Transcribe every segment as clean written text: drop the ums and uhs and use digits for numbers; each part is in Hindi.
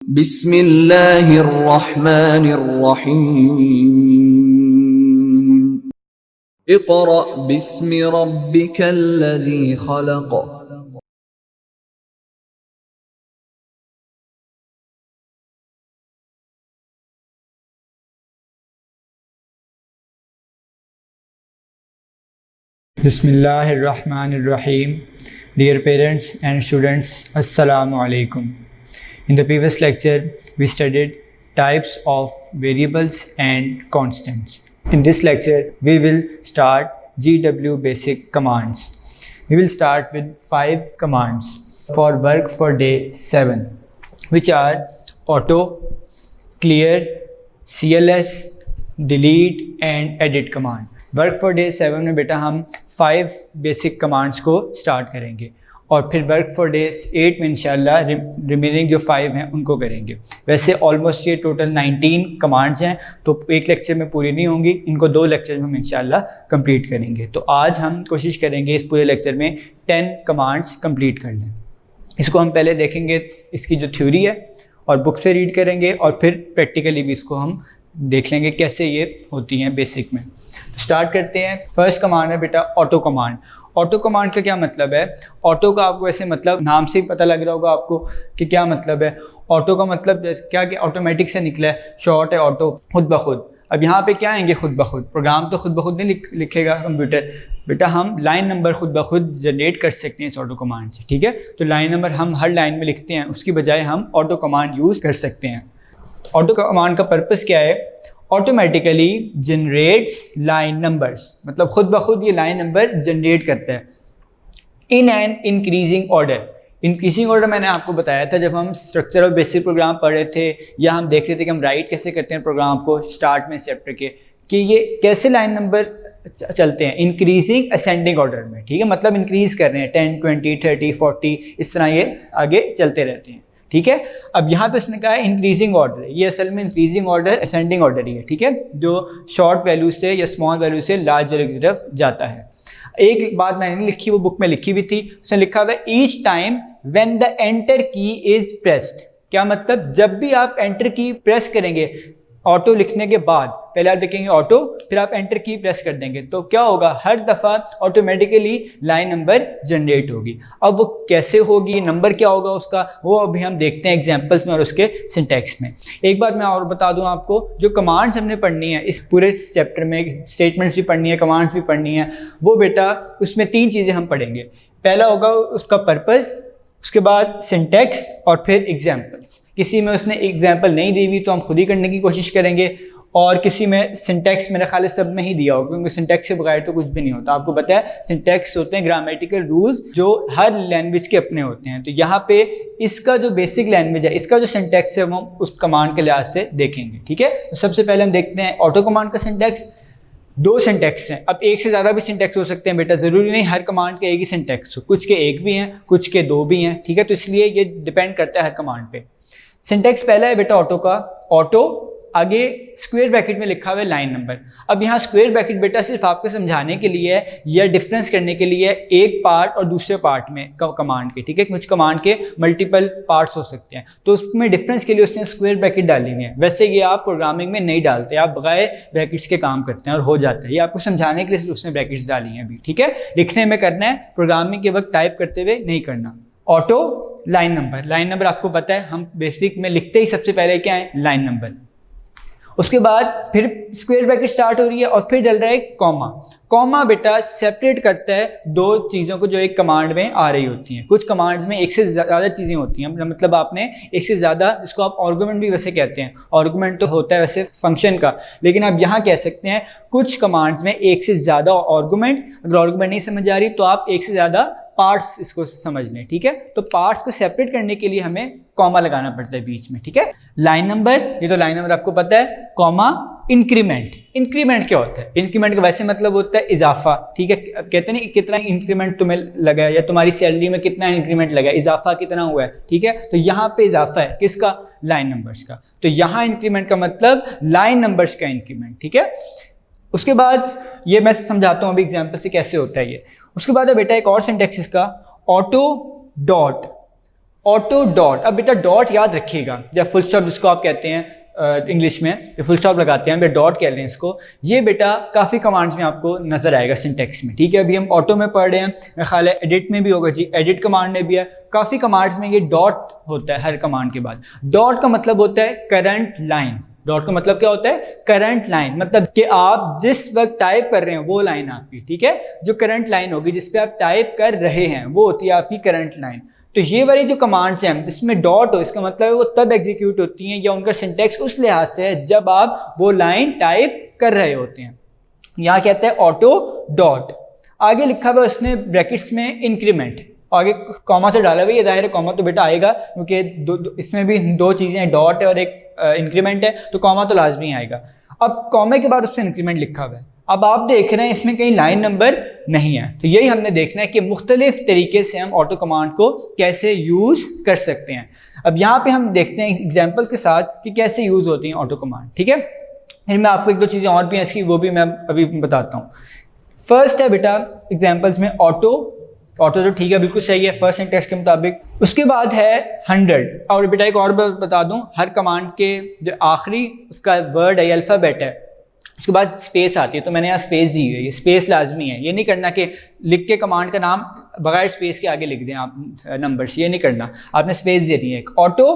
बिस्मिल्लाहिर्रहमानिर्रहीम। Iqra बिस्मि रब्बिकल्लज़ी खलक़। Bismillahirrahmanirrahim. Dear parents and students, Assalamu alaikum. In the previous lecture, we studied types of variables and constants. In this lecture, we will start GW basic commands. We will start with 5 commands for work for day 7, which are auto, clear, CLS, delete and edit command. Work for day 7 में बेटा हम 5 बेसिक कमांड्स को स्टार्ट करेंगे और फिर वर्क फॉर डे 8 में इंशाल्लाह रिमेनिंग जो 5 हैं उनको करेंगे। वैसे ऑलमोस्ट ये टोटल 19 कमांड्स हैं, तो एक लेक्चर में पूरी नहीं होंगी, इनको 2 लेक्चर में हम इंशाल्लाह कंप्लीट करेंगे। तो आज हम कोशिश करेंगे इस पूरे लेक्चर में 10 कमांड्स कंप्लीट कर लें। इसको हम पहले देखेंगे इसकी जो थ्योरी है और बुक से रीड करेंगे और फिर प्रैक्टिकली भी इसको हम देख लेंगे कैसे ये होती हैं बेसिक में। तो स्टार्ट करते हैं। फर्स्ट कमांड है बेटा ऑटो कमांड। ऑटो कमांड का क्या मतलब है? ऑटो का आपको ऐसे मतलब नाम से ही पता लग रहा होगा आपको कि क्या मतलब है। ऑटो का मतलब क्या कि ऑटोमेटिक से निकला है, शॉर्ट है ऑटो, खुद ब खुद। अब यहाँ पे क्या आएंगे खुद ब खुद? प्रोग्राम तो खुद ब खुद नहीं लिखेगा कंप्यूटर बेटा, हम लाइन नंबर खुद ब खुद जनरेट कर सकते हैं इस ऑटो कमांड से, ठीक है। तो लाइन नंबर हम हर लाइन में लिखते हैं, उसकी बजाय हम ऑटो कमांड यूज़ कर सकते हैं। ऑटो कमांड का पर्पस क्या है? ऑटोमेटिकली जनरेट्स लाइन नंबर्स, मतलब खुद ब खुद ये लाइन नंबर जनरेट करता है इन an increasing order. Increasing order मैंने आपको बताया था जब हम स्ट्रक्चर ऑफ बेसिक प्रोग्राम पढ़ रहे थे, या हम देख रहे थे कि हम राइट कैसे करते हैं प्रोग्राम को स्टार्ट में चैप्टर के, कि ये कैसे लाइन नंबर चलते हैं इंक्रीजिंग असेंडिंग ऑर्डर में, ठीक है। मतलब इंक्रीज कर रहे हैं 10, 20, 30, 40 इस तरह ये आगे चलते रहते हैं, ठीक है। अब यहाँ पे उसने कहा है इंक्रीजिंग ऑर्डर, ये असल में इंक्रीजिंग ऑर्डर असेंडिंग ऑर्डर ही है, ठीक है, जो शॉर्ट वैल्यू से या स्मॉल वैल्यू से लार्ज वैल्यू की तरफ जाता है। एक बात मैंने नहीं लिखी, वो बुक में लिखी हुई थी, उसने लिखा हुआ है each time when the enter key is pressed. क्या मतलब? जब भी आप एंटर की प्रेस करेंगे ऑटो लिखने के बाद, पहले आप लिखेंगे ऑटो, फिर आप एंटर की प्रेस कर देंगे, तो क्या होगा? हर दफ़ा ऑटोमेटिकली लाइन नंबर जनरेट होगी। अब वो कैसे होगी, नंबर क्या होगा उसका, वो अभी हम देखते हैं एग्जांपल्स में और उसके सिंटैक्स में। एक बात मैं और बता दूं आपको, जो कमांड्स हमने पढ़नी है इस पूरे चैप्टर में, स्टेटमेंट्स भी पढ़नी है, कमांड्स भी पढ़नी है, वो बेटा उसमें 3 चीज़ें हम पढ़ेंगे। पहला होगा उसका पर्पस, उसके बाद सिंटैक्स और फिर एग्जाम्पल्स। किसी में उसने एग्जाम्पल नहीं दी हुई तो हम खुद ही करने की कोशिश करेंगे, और किसी में सिंटैक्स मेरे ख्याल सब में ही दिया होगा, क्योंकि सिंटैक्स से बगैर तो कुछ भी नहीं होता। आपको पता है सिंटैक्स होते हैं ग्रामेटिकल रूल्स जो हर लैंग्वेज के अपने होते हैं। तो यहाँ पे इसका जो बेसिक लैंग्वेज है, इसका जो सिंटैक्स है वो हम उस कमांड के लिहाज से देखेंगे, ठीक है। तो सबसे पहले हम देखते हैं ऑटो कमांड का सिंटैक्स। 2 सिंटैक्स हैं। अब एक से ज़्यादा भी सिंटैक्स हो सकते हैं बेटा, ज़रूरी नहीं हर कमांड के एक ही सिंटैक्स हो, कुछ के एक भी हैं, कुछ के 2 भी हैं, ठीक है। तो इसलिए ये डिपेंड करता है हर कमांड पे। सिंटैक्स पहला है बेटा ऑटो का, ऑटो आगे स्क्वायर ब्रैकेट में लिखा हुआ है लाइन नंबर। अब यहाँ स्क्वायर ब्रैकेट बेटा सिर्फ आपको समझाने के लिए है या डिफरेंस करने के लिए एक पार्ट और दूसरे पार्ट में कमांड के, ठीक है। कुछ कमांड के मल्टीपल पार्ट्स हो सकते हैं, तो उसमें डिफरेंस के लिए उसने स्क्वायर ब्रैकेट डाली हुई है। वैसे ये आप प्रोग्रामिंग में नहीं डालते, आप बगैर ब्रैकेट्स के काम करते हैं और हो जाता है। ये आपको समझाने के लिए सिर्फ उसने ब्रैकेट्स डाली हैं अभी, ठीक है। लिखने में करना है, प्रोग्रामिंग के वक्त टाइप करते हुए नहीं करना। Auto line number, line number आपको पता है हम बेसिक में लिखते ही सबसे पहले क्या है? Line number. उसके बाद फिर स्क्वायर ब्रैकेट स्टार्ट हो रही है और फिर डल रहा है कॉमा। कॉमा बेटा सेपरेट करता है 2 चीज़ों को जो एक कमांड में आ रही होती हैं। कुछ कमांड्स में एक से ज़्यादा चीज़ें होती हैं, मतलब आपने एक से ज़्यादा, इसको आप आर्गुमेंट भी वैसे कहते हैं, आर्गुमेंट तो होता है वैसे फंक्शन का, लेकिन आप यहाँ कह सकते हैं कुछ कमांड्स में एक से ज़्यादा आर्गुमेंट। अगर आर्गुमेंट नहीं समझ आ रही तो आप एक से ज़्यादा पार्ट्स इसको समझ लें, ठीक है। तो पार्ट्स को सेपरेट करने के लिए हमें कॉमा लगाना पड़ता है बीच में, ठीक है। लाइन नंबर, ये तो लाइन नंबर आपको पता है। कॉमा इंक्रीमेंट, इंक्रीमेंट क्या होता है? इंक्रीमेंट का वैसे मतलब होता है इजाफा, ठीक है। कहते हैं कितना इंक्रीमेंट तुम्हें लगा है या तुम्हारी सैलरी में कितना इंक्रीमेंट लगा है, इजाफा कितना हुआ है, ठीक है। तो यहाँ पे इजाफा है किसका? लाइन नंबर्स का। तो यहाँ इंक्रीमेंट का मतलब लाइन नंबर्स का इंक्रीमेंट, ठीक है। उसके बाद ये मैं समझाता हूँ अभी एग्जाम्पल से कैसे होता है ये। उसके बाद है बेटा एक और सिंटैक्स इसका, ऑटो डॉट। Auto dot. अब बेटा डॉट याद रखिएगा, जब फुल स्टॉप जिसको आप कहते हैं इंग्लिश में जो फुल स्टॉप लगाते हैं, डॉट कह लें इसको। ये बेटा काफ़ी कमांड्स में आपको नजर आएगा सिंटेक्स में, ठीक है। अभी हम ऑटो में पढ़ रहे हैं, मेरा ख्याल है एडिट में भी होगा जी, एडिट कमांड में भी है, काफ़ी कमांड्स में ये डॉट होता है हर कमांड के बाद। डॉट का मतलब होता है करंट लाइन। डॉट का मतलब क्या होता है? करंट लाइन, मतलब कि आप जिस वक्त टाइप कर रहे हैं वो लाइन आपकी, ठीक है। जो करंट लाइन होगी जिस पे आप टाइप कर रहे हैं वो होती है आपकी करंट लाइन। तो ये वाली जो कमांड्स हैं जिसमें डॉट हो, इसका मतलब है वो तब एग्जीक्यूट होती हैं या उनका सिंटेक्स उस लिहाज से है जब आप वो लाइन टाइप कर रहे होते हैं। यहाँ कहते हैं ऑटो डॉट। आगे लिखा हुआ उसने ब्रैकेट्स में इंक्रीमेंट, आगे कॉमा से डाला हुआ, ये जाहिर है कॉमा तो बेटा आएगा क्योंकि इसमें भी दो चीज़ें हैं, डॉट है और एक इंक्रीमेंट है, तो कॉमा तो लाजमी आएगा। अब कॉमे के बाद उससे इंक्रीमेंट लिखा हुआ है। अब आप देख रहे हैं इसमें कहीं लाइन नंबर नहीं है, तो यही हमने देखना है कि मुख्तलिफ तरीके से हम ऑटो कमांड को कैसे यूज़ कर सकते हैं। अब यहाँ पे हम देखते हैं एग्जाम्पल के साथ कि कैसे यूज़ होती हैं ऑटो कमांड, ठीक है। फिर मैं आपको एक दो चीज़ें और भी हैं इसकी, वो भी मैं अभी बताता हूँ। फर्स्ट है बेटा एग्जाम्पल्स में ऑटो तो ठीक है, बिल्कुल सही है फर्स्ट सिंटेक्स के मुताबिक। उसके बाद है 100, और बेटा एक और बता दूं, हर कमांड के जो आखिरी उसका वर्ड है अल्फ़ाबेट है, उसके बाद स्पेस आती है, तो मैंने यहाँ स्पेस दी है, ये स्पेस लाजमी है। ये नहीं करना कि लिख के कमांड का नाम बगैर स्पेस के आगे लिख दें आप नंबर्स, ये नहीं करना, आपने स्पेस दे दी है। ऑटो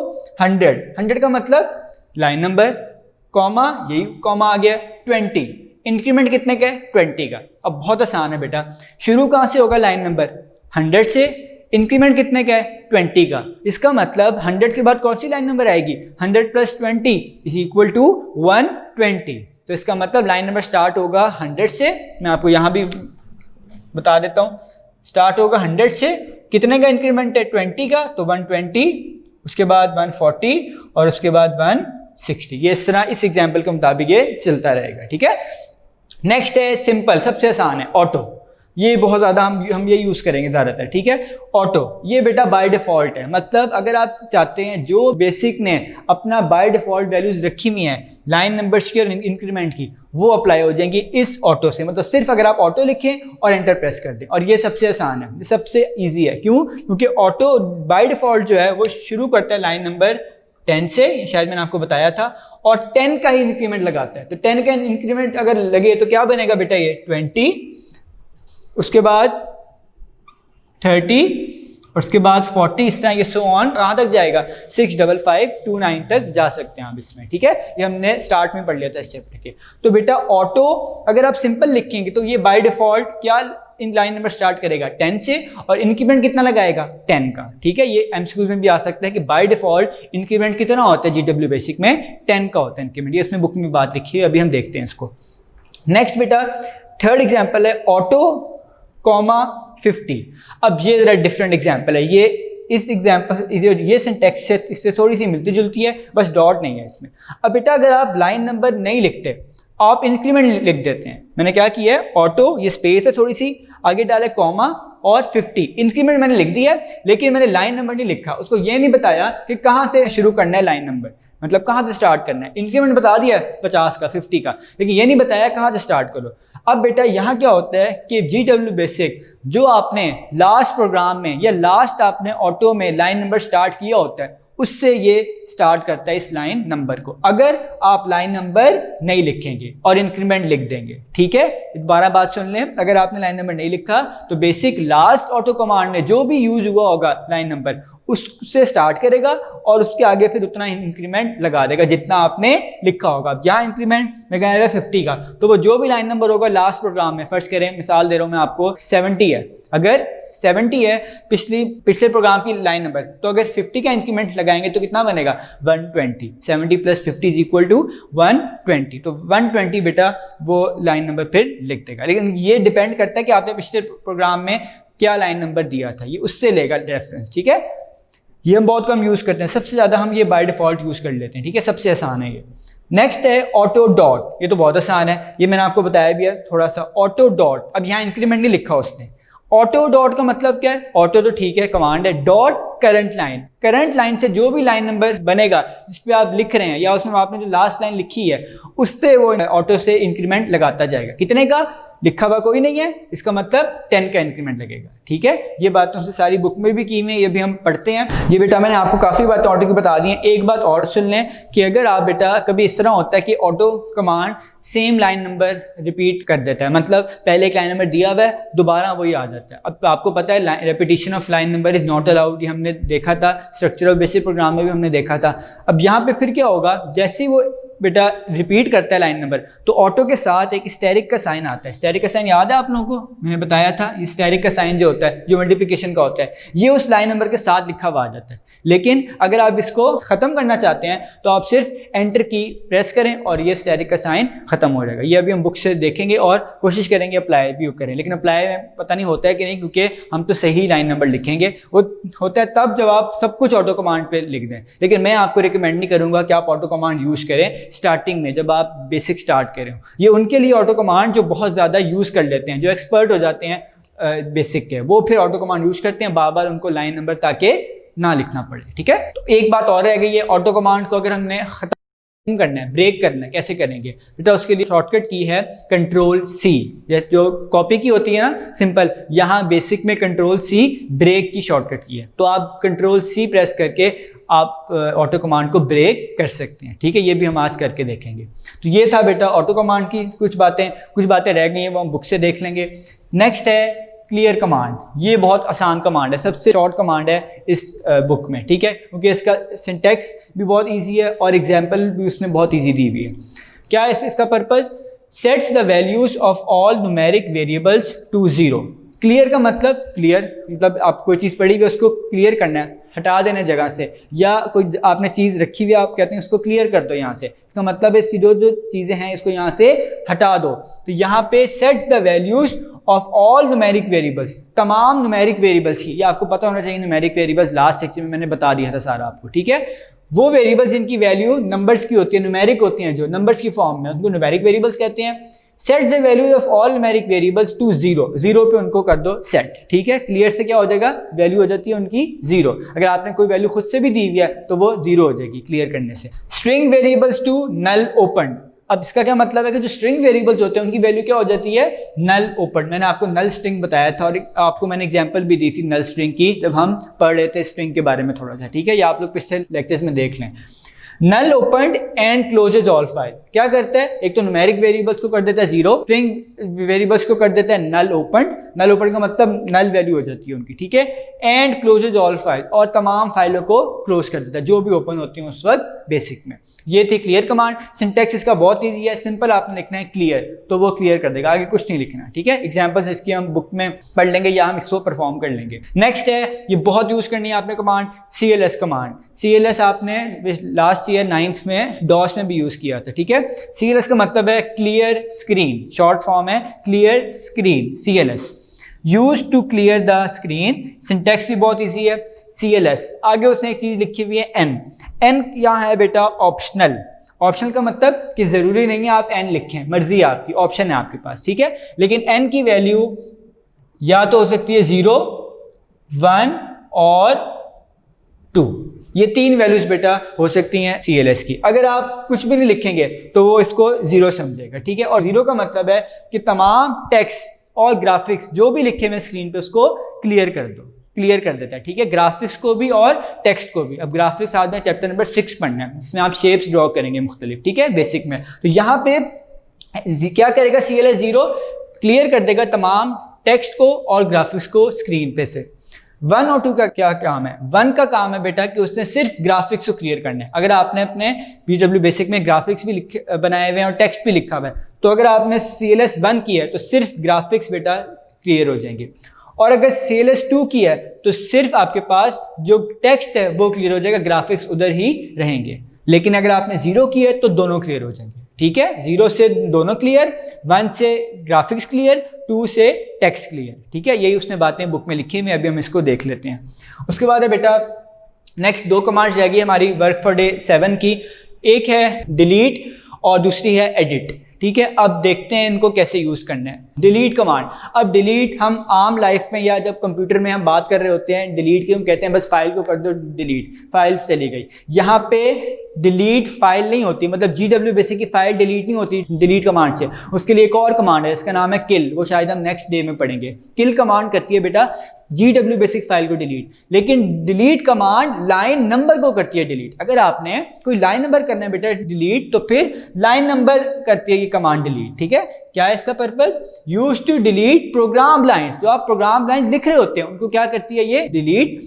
100 का मतलब लाइन नंबर, कॉमा, यही कॉमा आ गया, 20, इंक्रीमेंट कितने का है? 20 का। अब बहुत आसान है बेटा, शुरू कहाँ से होगा? लाइन नंबर 100 से, इंक्रीमेंट कितने का है? 20 का। इसका मतलब 100 के बाद कौन सी लाइन नंबर आएगी? 100 + 20 = 120। तो इसका मतलब लाइन नंबर स्टार्ट होगा 100 से, मैं आपको यहाँ भी बता देता हूँ, स्टार्ट होगा 100 से, कितने का इंक्रीमेंट है? 20 का, तो 120, उसके बाद 140 और उसके बाद 160। ये इस तरह इस एग्जाम्पल के मुताबिक ये चलता रहेगा, ठीक है। नेक्स्ट है सिंपल, सबसे आसान है ऑटो। ये बहुत ज़्यादा हम ये यूज़ करेंगे ज़्यादातर, ठीक है। ऑटो ये बेटा बाय डिफ़ॉल्ट है, मतलब अगर आप चाहते हैं जो बेसिक ने अपना बाय डिफ़ॉल्ट वैल्यूज़ रखी हुई हैं लाइन नंबर्स की और इंक्रीमेंट की, वो अप्लाई हो जाएंगी इस ऑटो से। मतलब सिर्फ अगर आप ऑटो लिखें और एंटर प्रेस कर दें, और ये सबसे आसान है, ये सबसे ईजी है। क्यों? क्योंकि ऑटो बाय डिफ़ॉल्ट जो है वो शुरू करता है लाइन नंबर 10 से, शायद मैंने आपको बताया था, और 10 का ही इंक्रीमेंट लगाता है। तो 10 का इंक्रीमेंट अगर लगे तो क्या बनेगा बेटा? ये 20, उसके बाद 30, उसके बाद 40, इस तरह ये सो ऑन कहाँ तक जाएगा? 65529 तक जा सकते हैं आप इसमें, ठीक है। ये हमने स्टार्ट में पढ़ लिया था इस चैप्टर के। तो बेटा ऑटो अगर आप सिंपल लिखेंगे तो ये बाय डिफॉल्ट क्या इन लाइन नंबर स्टार्ट करेगा? 10 से, और इंक्रीमेंट कितना लगाएगा? 10 का, ठीक है। ये एमसीक्यूज में भी आ सकता है कि बाय डिफॉल्ट इंक्रीमेंट कितना होता है जीडब्ल्यू बेसिक में? 10 का होता है इंक्रीमेंट। ये इसमें बुक में बात लिखी है, अभी हम देखते हैं इसको। नेक्स्ट बेटा थर्ड एग्जाम्पल है ऑटो, 50। अब ये जरा डिफरेंट एग्जाम्पल है, ये इस एग्जाम्पल ये सिंटेक्स से इससे थोड़ी सी मिलती जुलती है, बस डॉट नहीं है इसमें। अब बेटा अगर आप लाइन नंबर नहीं लिखते, आप इंक्रीमेंट लिख देते हैं। मैंने क्या किया है? ऑटो, ये स्पेस है थोड़ी सी, आगे डाले कॉमा और 50, इंक्रीमेंट मैंने लिख दिया, लेकिन मैंने लाइन नंबर नहीं लिखा। उसको ये नहीं बताया कि कहाँ से शुरू करना है लाइन नंबर, मतलब कहाँ से स्टार्ट करना है। इंक्रीमेंट बता दिया 50 का, 50 का, लेकिन ये नहीं बताया कहाँ से स्टार्ट करो। अब बेटा यहाँ क्या होता है कि जीडब्ल्यू बेसिक जो आपने लास्ट प्रोग्राम में या लास्ट आपने ऑटो में लाइन नंबर स्टार्ट किया होता है, उससे ये स्टार्ट करता है इस लाइन नंबर को, अगर आप लाइन नंबर नहीं लिखेंगे और इंक्रीमेंट लिख देंगे, ठीक है। दोबारा बात सुन लें, अगर आपने लाइन नंबर नहीं लिखा तो बेसिक लास्ट ऑटो कमांड में जो भी यूज हुआ होगा लाइन नंबर, उससे स्टार्ट करेगा और उसके आगे फिर उतना इंक्रीमेंट लगा देगा जितना आपने लिखा होगा। जहाँ इंक्रीमेंट लगाएगा 50 का, तो वो जो भी लाइन नंबर होगा लास्ट प्रोग्राम में, फर्स्ट करें मिसाल दे रहा हूँ मैं आपको, 70 है, अगर 70 है पिछले प्रोग्राम की लाइन नंबर, तो अगर 50 का इंक्रीमेंट लगाएंगे तो कितना बनेगा? 120। 70 + 50 = 120। तो 120 बेटा वो लाइन नंबर फिर लिख देगा। लेकिन ये डिपेंड करता है कि आपने पिछले प्रोग्राम में क्या लाइन नंबर दिया था, ये उससे लेगा रेफरेंस, ठीक है। ये हम बहुत कम यूज़ करते हैं, सबसे ज़्यादा हम ये बाय डिफ़ॉल्ट यूज़ कर लेते हैं, ठीक है, सबसे आसान है ये। नेक्स्ट है ऑटो डॉट, ये तो बहुत आसान है, ये मैंने आपको बताया भी है थोड़ा सा। ऑटो डॉट, अब यहाँ इंक्रीमेंट नहीं लिखा उसने। ऑटो डॉट का मतलब क्या है? ऑटो तो ठीक है कमांड है, डॉट करंट लाइन से जो भी लाइन नंबर बनेगा जिस पे आप लिख रहे हैं या उसमें आपने जो लास्ट लाइन लिखी है उससे वो ऑटो से इंक्रीमेंट लगाता जाएगा। कितने का? लिखा हुआ कोई नहीं है, इसका मतलब 10 का इंक्रीमेंट लगेगा। ठीक है, ये बात तुमसे सारी बुक में भी की हुई है, ये भी हम पढ़ते हैं। ये बेटा मैंने आपको काफ़ी बातें ऑटो की बता दी हैं। एक बात और सुन लें कि अगर आप बेटा कभी इस तरह होता है कि auto command same line number repeat कर देता है, मतलब पहले एक लाइन नंबर दिया हुआ है दोबारा वही आ जाता है। अब आपको पता है repetition of line number is not allowed, ये हमने देखा था स्ट्रक्चर ऑफ बेसिक प्रोग्राम में भी हमने देखा था। अब यहाँ पे फिर क्या होगा, जैसे ही वो बेटा रिपीट करता है लाइन नंबर तो ऑटो के साथ एक स्टेरिक का साइन आता है। स्टेरिक का साइन याद है आप लोगों को? मैंने बताया था ये स्टेरिक का साइन जो होता है, जो मल्टीप्लिकेशन का होता है, ये उस लाइन नंबर के साथ लिखा हुआ आ जाता है। लेकिन अगर आप इसको ख़त्म करना चाहते हैं तो आप सिर्फ एंटर की प्रेस करें और ये स्टेरिक का साइन ख़त्म हो जाएगा। ये अभी हम बुक से देखेंगे और कोशिश करेंगे अप्लाई भी करें, लेकिन अप्लाई में पता नहीं होता है कि नहीं, क्योंकि हम तो सही लाइन नंबर लिखेंगे। वो होता है तब जब आप सब कुछ ऑटो कमांड पे लिख दें, लेकिन मैं आपको रिकमेंड नहीं करूँगा कि आप ऑटो कमांड यूज़ करें स्टार्टिंग में जब आप बेसिक स्टार्ट कर रहे हो। ये उनके लिए ऑटो कमांड जो बहुत ज़्यादा यूज़ कर लेते हैं, जो एक्सपर्ट हो जाते हैं बेसिक के, वो फिर ऑटो कमांड यूज़ करते हैं बार बार उनको लाइन नंबर ताकि ना लिखना पड़े। ठीक है, तो एक बात और रह गई है, ऑटो कमांड को अगर हमने खत्म करना है, ब्रेक करना है, कैसे करेंगे बेटा? उसके लिए शॉर्टकट की है Ctrl+C, जो कॉपी की होती है ना सिंपल, यहाँ बेसिक में Ctrl+C ब्रेक की शॉर्टकट की है। तो आप Ctrl+C प्रेस करके आप ऑटो कमांड को ब्रेक कर सकते हैं। ठीक है, ये भी हम आज करके देखेंगे। तो ये था बेटा ऑटो कमांड की कुछ बातें रह गई हैं, वो हम बुक से देख लेंगे। नेक्स्ट है क्लियर कमांड। ये बहुत आसान कमांड है, सबसे शॉर्ट कमांड है इस बुक में। ठीक है, क्योंकि इसका सिंटैक्स भी बहुत इजी है और एग्जाम्पल भी उसमें बहुत इजी दी हुई है। क्या है इसका purpose? Sets the values of all numeric variables to 0। Clear का मतलब मतलब आप कोई चीज़ पढ़ी हुई उसको क्लियर करना है, हटा देना जगह से, या कोई आपने चीज़ रखी हुई आप कहते हैं उसको क्लियर कर दो यहाँ से, इसका मतलब है इसकी जो जो चीज़ें हैं इसको यहाँ से हटा दो। तो यहाँ पे sets the values of all numeric variables, तमाम न्यूमेरिक वेरिएबल्स की, ये आपको पता होना चाहिए न्यूमेरिक वेरिएबल्स लास्ट लेक्चर में मैंने बता दिया था सारा आपको। ठीक है, वो वेरिएबल्स जिनकी वैल्यू नंबर्स की होती है, न्यूमेरिक होती हैं, जो नंबर्स की फॉर्म में, उनको न्यूमेरिक वेरिएबल्स कहते हैं। Set the values of all numeric variables to 0 पे उनको कर दो सेट। ठीक है, क्लियर से क्या हो जाएगा, वैल्यू हो जाती है उनकी 0। अगर आपने कोई वैल्यू खुद से भी दी हुई है तो वो 0 हो जाएगी क्लियर करने से। String variables to null open. अब इसका क्या मतलब है कि जो स्ट्रिंग वेरिएबल्स होते हैं उनकी वैल्यू क्या हो जाती है, नल ओपन। मैंने आपको नल स्ट्रिंग बताया था और आपको मैंने एग्जांपल भी दी थी नल स्ट्रिंग की जब हम पढ़ रहे थे स्ट्रिंग के बारे में थोड़ा सा। ठीक है, ये आप लोग पिछले लेक्चर्स में देख लें। Null opened and closes all file क्या करता है, एक तो न्यूमेरिक वेरिएबल्स को कर देता है 0, स्ट्रिंग वेरिएबल्स को कर देता है नल ओपनड। नल ओपन का मतलब नल वैल्यू हो जाती है उनकी। ठीक है, एंड क्लोजेज ऑल फाइल, और तमाम फाइलों को क्लोज कर देता है जो भी ओपन होती है उस वक्त बेसिक में। ये थी क्लियर कमांड। सिंटैक्स इसका बहुत ईजी है, सिंपल आपने लिखना है क्लियर, तो वो क्लियर कर देगा, आगे कुछ नहीं लिखना। ठीक है, एग्जांपल्स इसकी हम बुक में पढ़ लेंगे या हम इसको परफॉर्म कर लेंगे। नेक्स्ट है, ये बहुत यूज करनी है आपने कमांड, CLS कमांड। CLS आपने लास्ट ईयर 9th में डॉस में भी यूज किया था। ठीक है, CLS का मतलब है क्लियर स्क्रीन, शॉर्ट फॉर्म है clear screen, CLS use to clear the screen. Syntax भी बहुत ईजी है, CLS। आगे उसने एक चीज लिखी हुई है N यहाँ है बेटा ऑप्शनल। ऑप्शनल का मतलब कि जरूरी नहीं है आप N लिखें, मर्जी है आपकी, ऑप्शन है आपके पास। ठीक है, लेकिन N की वैल्यू या तो हो सकती है 0, 1 और 2, ये 3 वैल्यूज बेटा हो सकती हैं CLS की। अगर आप कुछ भी नहीं लिखेंगे तो वो इसको 0 समझेगा। ठीक है, और 0 का मतलब है कि तमाम टेक्स्ट और ग्राफिक्स जो भी लिखे हुए स्क्रीन पे उसको क्लियर कर दो, क्लियर कर देता है। ठीक है, ग्राफिक्स को भी और टेक्स्ट को भी। अब ग्राफिक्स आज में चैप्टर नंबर 6 पढ़ना है, जिसमें आप शेप्स ड्रॉ करेंगे मुख्तलिफ। ठीक है, बेसिक में। तो यहाँ पे क्या करेगा CLS, 0 क्लियर कर देगा तमाम टेक्स्ट को और ग्राफिक्स को स्क्रीन पे से। 1 और 2 का क्या काम है? 1 का काम है बेटा कि उसने सिर्फ ग्राफिक्स को क्लियर करना है। अगर आपने अपने BW बेसिक में ग्राफिक्स भी बनाए हुए हैं और टेक्स्ट भी लिखा हुआ है, तो अगर आपने CLS 1 किया है तो सिर्फ ग्राफिक्स बेटा क्लियर हो जाएंगे। और अगर CLS 2 की है तो सिर्फ आपके पास जो टेक्स्ट है वो क्लियर हो जाएगा, ग्राफिक्स उधर ही रहेंगे। लेकिन अगर आपने 0 की है तो दोनों क्लियर हो जाएंगे। ठीक है, 0 से दोनों क्लियर, 1 से ग्राफिक्स क्लियर, 2 से टेक्स्ट क्लियर। ठीक है, यही उसने बातें बुक में लिखी हुई हैं, अभी हम इसको देख लेते हैं। उसके बाद है बेटा नेक्स्ट 2 कमांड्स रहेगी हमारी वर्क फॉर डे 7 की। एक है डिलीट और दूसरी है एडिट। ठीक है, अब देखते हैं इनको कैसे यूज करना है। Delete command. अब डिलीट हम आम लाइफ में या जब कंप्यूटर में हम बात कर रहे होते हैं डिलीट की, हम कहते हैं बस फाइल को कर दो डिलीट, फाइल चली गई। यहाँ पे डिलीट फाइल नहीं होती, मतलब GW बेसिक की फाइल डिलीट नहीं होती डिलीट कमांड से। उसके लिए एक और कमांड है, इसका नाम है किल, वो शायद हम नेक्स्ट डे में पढ़ेंगे। किल कमांड करती है बेटा GW बेसिक फाइल को डिलीट, लेकिन डिलीट कमांड लाइन नंबर को करती है डिलीट। अगर आपने कोई लाइन नंबर करना है बेटा डिलीट, तो फिर लाइन नंबर करती है ये कमांड डिलीट। ठीक है, क्या है इसका purpose? Use to delete program lines, जो आप प्रोग्राम लाइन लिख रहे होते हैं उनको क्या करती है ये डिलीट,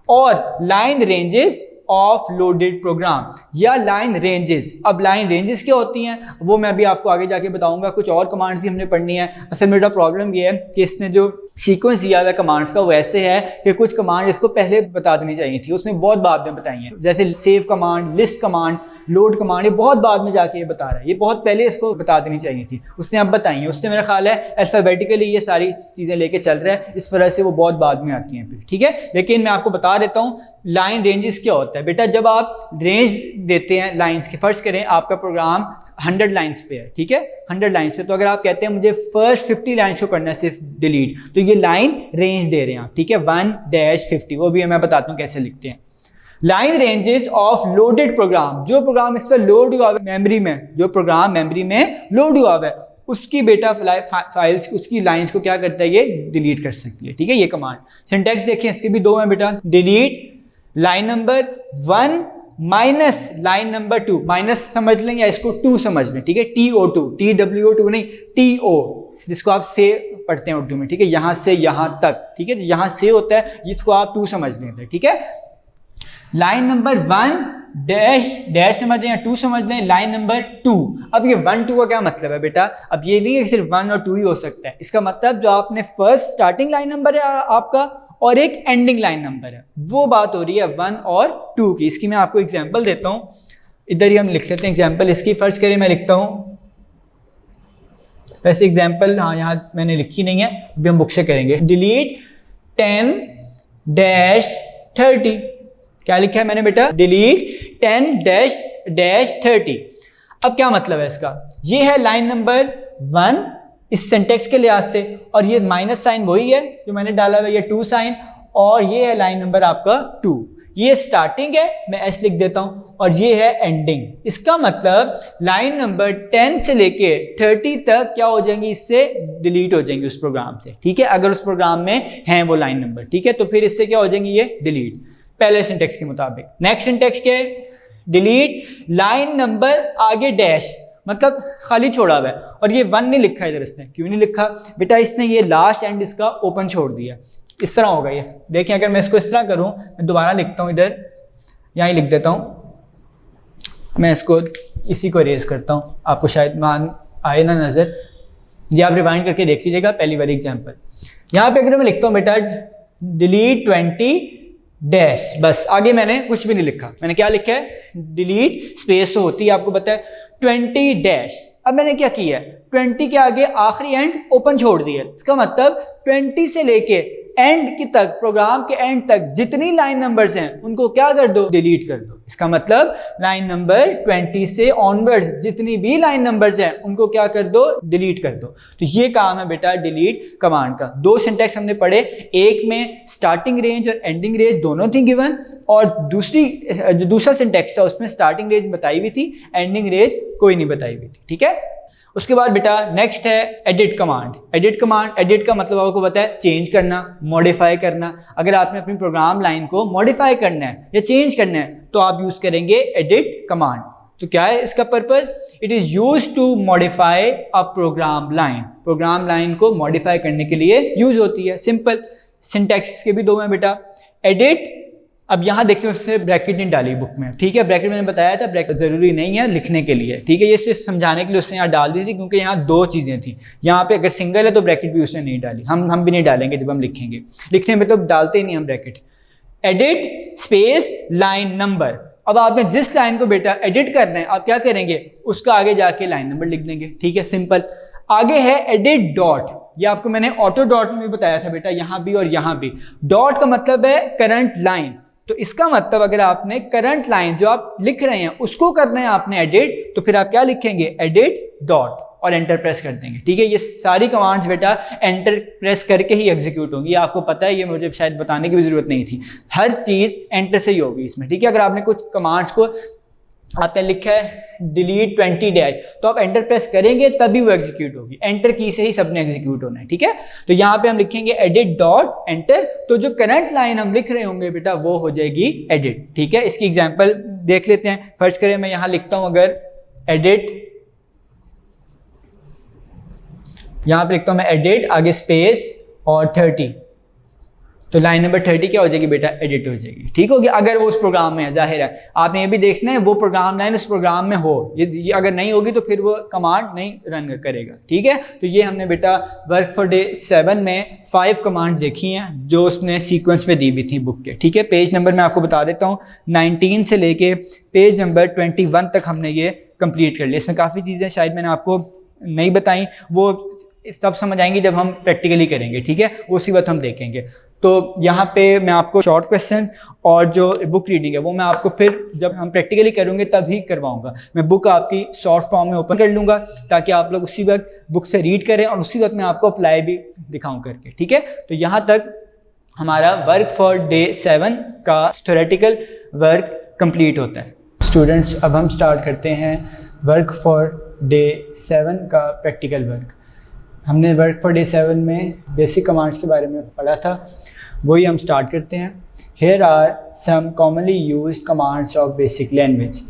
और line ranges of loaded program या लाइन रेंजेस। अब लाइन रेंजेस क्या होती हैं वो मैं अभी आपको आगे जाके बताऊंगा, कुछ और कमांड्स भी हमने पढ़नी है। असल में बेटा प्रॉब्लम ये है कि इसने जो सीक्वेंस दिया हुआ है कमांड्स का वो ऐसे है कि कुछ कमांड इसको पहले बता देनी चाहिए थी, उसने बहुत बाद में बताई है, जैसे save command, list command, load command, ये बहुत बाद में जाके ये बता रहा है, ये बहुत पहले इसको बता देनी चाहिए थी, उसने अब बताई है। उसने मेरा ख्याल है अल्फाबेटिकली ये सारी चीज़ें लेके चल रहा है, इस वजह से वो बहुत बाद में आती हैं फिर। ठीक है, लेकिन मैं आपको बता देता हूँ लाइन रेंजेस क्या होता है। बेटा जब आप रेंज देते हैं लाइन्स के, फर्ज करें आपका प्रोग्राम 100 लाइन्स पे है, ठीक है 100 लाइन्स पे, तो अगर आप कहते हैं मुझे फर्स्ट 50 लाइन्स को करना है सिर्फ डिलीट, तो ये लाइन रेंज दे रहे हैं आप, ठीक है 1-50, वो भी मैं बताता हूँ कैसे लिखते हैं। Line ranges of loaded program, जो प्रोग्राम इस पर लोड हुआ है मेमोरी में, जो प्रोग्राम मेमोरी में लोड हुआ है उसकी बेटा फाइल्स, उसकी लाइंस को क्या करता है ये डिलीट कर सकती है। ठीक है, ये कमांड सिंटैक्स देखिए इसके भी दो हैं बेटा, delete line number 1 minus line number 2, minus समझ लें या इसको 2 समझ लें, ठीक है TO2, TWO2 नहीं TO, जिसको आप से पढ़ते हैं उर्दू में, ठीक है यहाँ से यहाँ तक, ठीक है यहाँ से होता है, इसको आप 2 समझ लें, ठीक है। लाइन नंबर 1 डैश समझ लें या 2 समझ लें, लाइन नंबर 2। अब ये 1-2 का क्या मतलब है बेटा? अब ये नहीं है कि सिर्फ 1 और 2 ही हो सकता है, इसका मतलब जो आपने फर्स्ट स्टार्टिंग लाइन नंबर है आपका और एक एंडिंग लाइन नंबर है, वो बात हो रही है 1 और 2 की। इसकी मैं आपको एग्जांपल देता हूं, इधर ही हम लिख लेते हैं एग्जांपल इसकी। फर्ज करें मैं लिखता हूं, वैसे एग्जांपल हाँ यहाँ मैंने लिखी नहीं है, अभी हम बुक से करेंगे। डिलीट 10-30, क्या लिखा है मैंने बेटा? डिलीट 10-30। अब क्या मतलब है इसका? ये है लाइन नंबर 1 इस सिंटेक्स के लिहाज से, और ये माइनस साइन वही है जो मैंने डाला हुआ है, ये 2 साइन, और ये है लाइन नंबर आपका 2। ये स्टार्टिंग है, मैं एस लिख देता हूं, और ये है एंडिंग। इसका मतलब लाइन नंबर 10 से लेके 30 तक क्या हो जाएंगी, इससे डिलीट हो जाएंगी उस प्रोग्राम से। ठीक है, अगर उस प्रोग्राम में है वो लाइन नंबर, ठीक है, तो फिर इससे क्या हो जाएंगी ये डिलीट, पहले सिंटेक्स के मुताबिक। नेक्स्ट सिंटेक्स क्या है? डिलीट लाइन नंबर आगे डैश, मतलब खाली छोड़ा हुआ है, और ये 1 नहीं लिखा इधर, इसने क्यों नहीं लिखा बेटा? इसने ये लास्ट एंड इसका ओपन छोड़ दिया, इस तरह होगा ये। देखिए अगर मैं इसको इस तरह करूं, मैं दोबारा लिखता हूं, इधर यहीं लिख देता हूं, मैं इसको इसी को इरेज करता हूं, आपको शायद मान आए ना नजर, ये आप रिवाइंड करके देख लीजिएगा पहली वाली एग्जाम्पल। यहाँ पे अगर मैं लिखता हूँ बेटा डिलीट 20 डैश, बस आगे मैंने कुछ भी नहीं लिखा, मैंने क्या लिखा है? डिलीट स्पेस तो होती है आपको पता है 20 डैश। अब मैंने क्या किया है? 20 के आगे आखिरी एंड ओपन छोड़ दिया, इसका मतलब 20 से लेके एंड की तक, प्रोग्राम के एंड तक जितनी लाइन नंबर्स हैं उनको क्या कर दो? डिलीट कर दो। इसका मतलब लाइन नंबर 20 से ऑनवर्ड जितनी भी लाइन नंबर्स हैं उनको क्या कर दो? डिलीट कर दो। तो ये काम है बेटा डिलीट कमांड का। 2 सिंटेक्स हमने पढ़े, एक में स्टार्टिंग रेंज और एंडिंग रेंज दोनों थी गिवन, और जो दूसरा सिंटेक्स था उसमें स्टार्टिंग रेंज बताई हुई थी, एंडिंग रेंज कोई नहीं बताई हुई थी। ठीक है, उसके बाद बेटा नेक्स्ट है एडिट कमांड। एडिट का मतलब आपको पता है चेंज करना, मॉडिफाई करना। अगर आपने अपनी प्रोग्राम लाइन को मॉडिफाई करना है या चेंज करना है तो आप यूज करेंगे एडिट कमांड। तो क्या है इसका purpose? It is use to modify a program line, program line को मॉडिफाई करने के लिए यूज होती है। सिंपल सिंटैक्स के भी 2 हैं बेटा, एडिट। अब यहाँ देखिए उससे ब्रैकेट नहीं डाली बुक में, ठीक है, ब्रैकेट मैंने बताया था ब्रैकेट जरूरी नहीं है लिखने के लिए, ठीक है, ये सिर्फ समझाने के लिए उसने यहाँ डाल दी थी, क्योंकि यहाँ 2 चीजें थी। यहाँ पे अगर सिंगल है तो ब्रैकेट भी उसने नहीं डाली, हम भी नहीं डालेंगे जब हम लिखेंगे, लिखने में तो डालते ही नहीं हम bracket. Edit space line number. अब आपने जिस लाइन को बेटा एडिट करना है आप क्या करेंगे? उसका आगे जाके लाइन नंबर लिख देंगे, ठीक है, सिंपल। आगे है एडिट डॉट, ये आपको मैंने ऑटो डॉट में भी बताया था बेटा, यहाँ भी और यहाँ भी। डॉट का मतलब है करंट लाइन, तो इसका मतलब अगर आपने करंट लाइन जो आप लिख रहे हैं उसको करना है आपने एडिट, तो फिर आप क्या लिखेंगे? Edit dot. और एंटर प्रेस कर देंगे। ठीक है, ये सारी कमांड्स बेटा एंटर प्रेस करके ही एग्जीक्यूट होंगी। आपको पता है, ये मुझे शायद बताने की भी जरूरत नहीं थी, हर चीज़ एंटर से ही होगी इसमें। ठीक है, अगर आपने कुछ कमांड्स को आपने लिखा है डिलीट 20 डैश, तो आप एंटर प्रेस करेंगे तभी वो एग्जीक्यूट होगी, एंटर की से ही सबने एग्जीक्यूट होना है। ठीक है, तो यहाँ पे हम लिखेंगे एडिट डॉट एंटर, तो जो करंट लाइन हम लिख रहे होंगे बेटा वो हो जाएगी एडिट। ठीक है, इसकी एग्जांपल देख लेते हैं। फर्स्ट करें, मैं यहाँ लिखता हूँ अगर एडिट, यहाँ पे लिखता हूँ मैं एडिट आगे स्पेस और 30, तो लाइन नंबर 30 क्या हो जाएगी बेटा, एडिट हो जाएगी। ठीक हो गया, अगर वो उस प्रोग्राम में है, जाहिर है आपने ये भी देखना है वो प्रोग्राम लाइन उस प्रोग्राम में हो, ये अगर नहीं होगी तो फिर वो कमांड नहीं रन करेगा। ठीक है, तो ये हमने बेटा वर्क फॉर डे 7 में 5 कमांड्स देखी हैं जो उसने सीक्वेंस में दी हुई थी बुक के। ठीक है, पेज नंबर मैं आपको बता देता हूँ, 19 से लेके पेज नंबर 21 तक हमने ये कंप्लीट कर लिया। इसमें काफ़ी चीज़ें शायद मैंने आपको नहीं बताई, वो सब समझ आएंगी जब हम प्रैक्टिकली करेंगे। ठीक है, उसी वक्त हम देखेंगे। तो यहाँ पे मैं आपको शॉर्ट क्वेश्चन और जो बुक रीडिंग है वो मैं आपको फिर जब हम प्रैक्टिकली करेंगे तभी करवाऊंगा। मैं बुक आपकी शॉर्ट फॉर्म में ओपन कर लूँगा ताकि आप लोग उसी वक्त बुक से रीड करें और उसी वक्त मैं आपको अप्लाई भी दिखाऊँ करके। ठीक है, तो यहाँ तक हमारा वर्क फॉर डे 7 का थ्योरेटिकल वर्क कंप्लीट होता है। स्टूडेंट्स, अब हम स्टार्ट करते हैं वर्क फॉर डे 7 का प्रैक्टिकल वर्क। हमने वर्क फॉर डे 7 में बेसिक कमांड्स के बारे में पढ़ा था, वही हम स्टार्ट करते हैं। Here are some commonly used commands of BASIC language.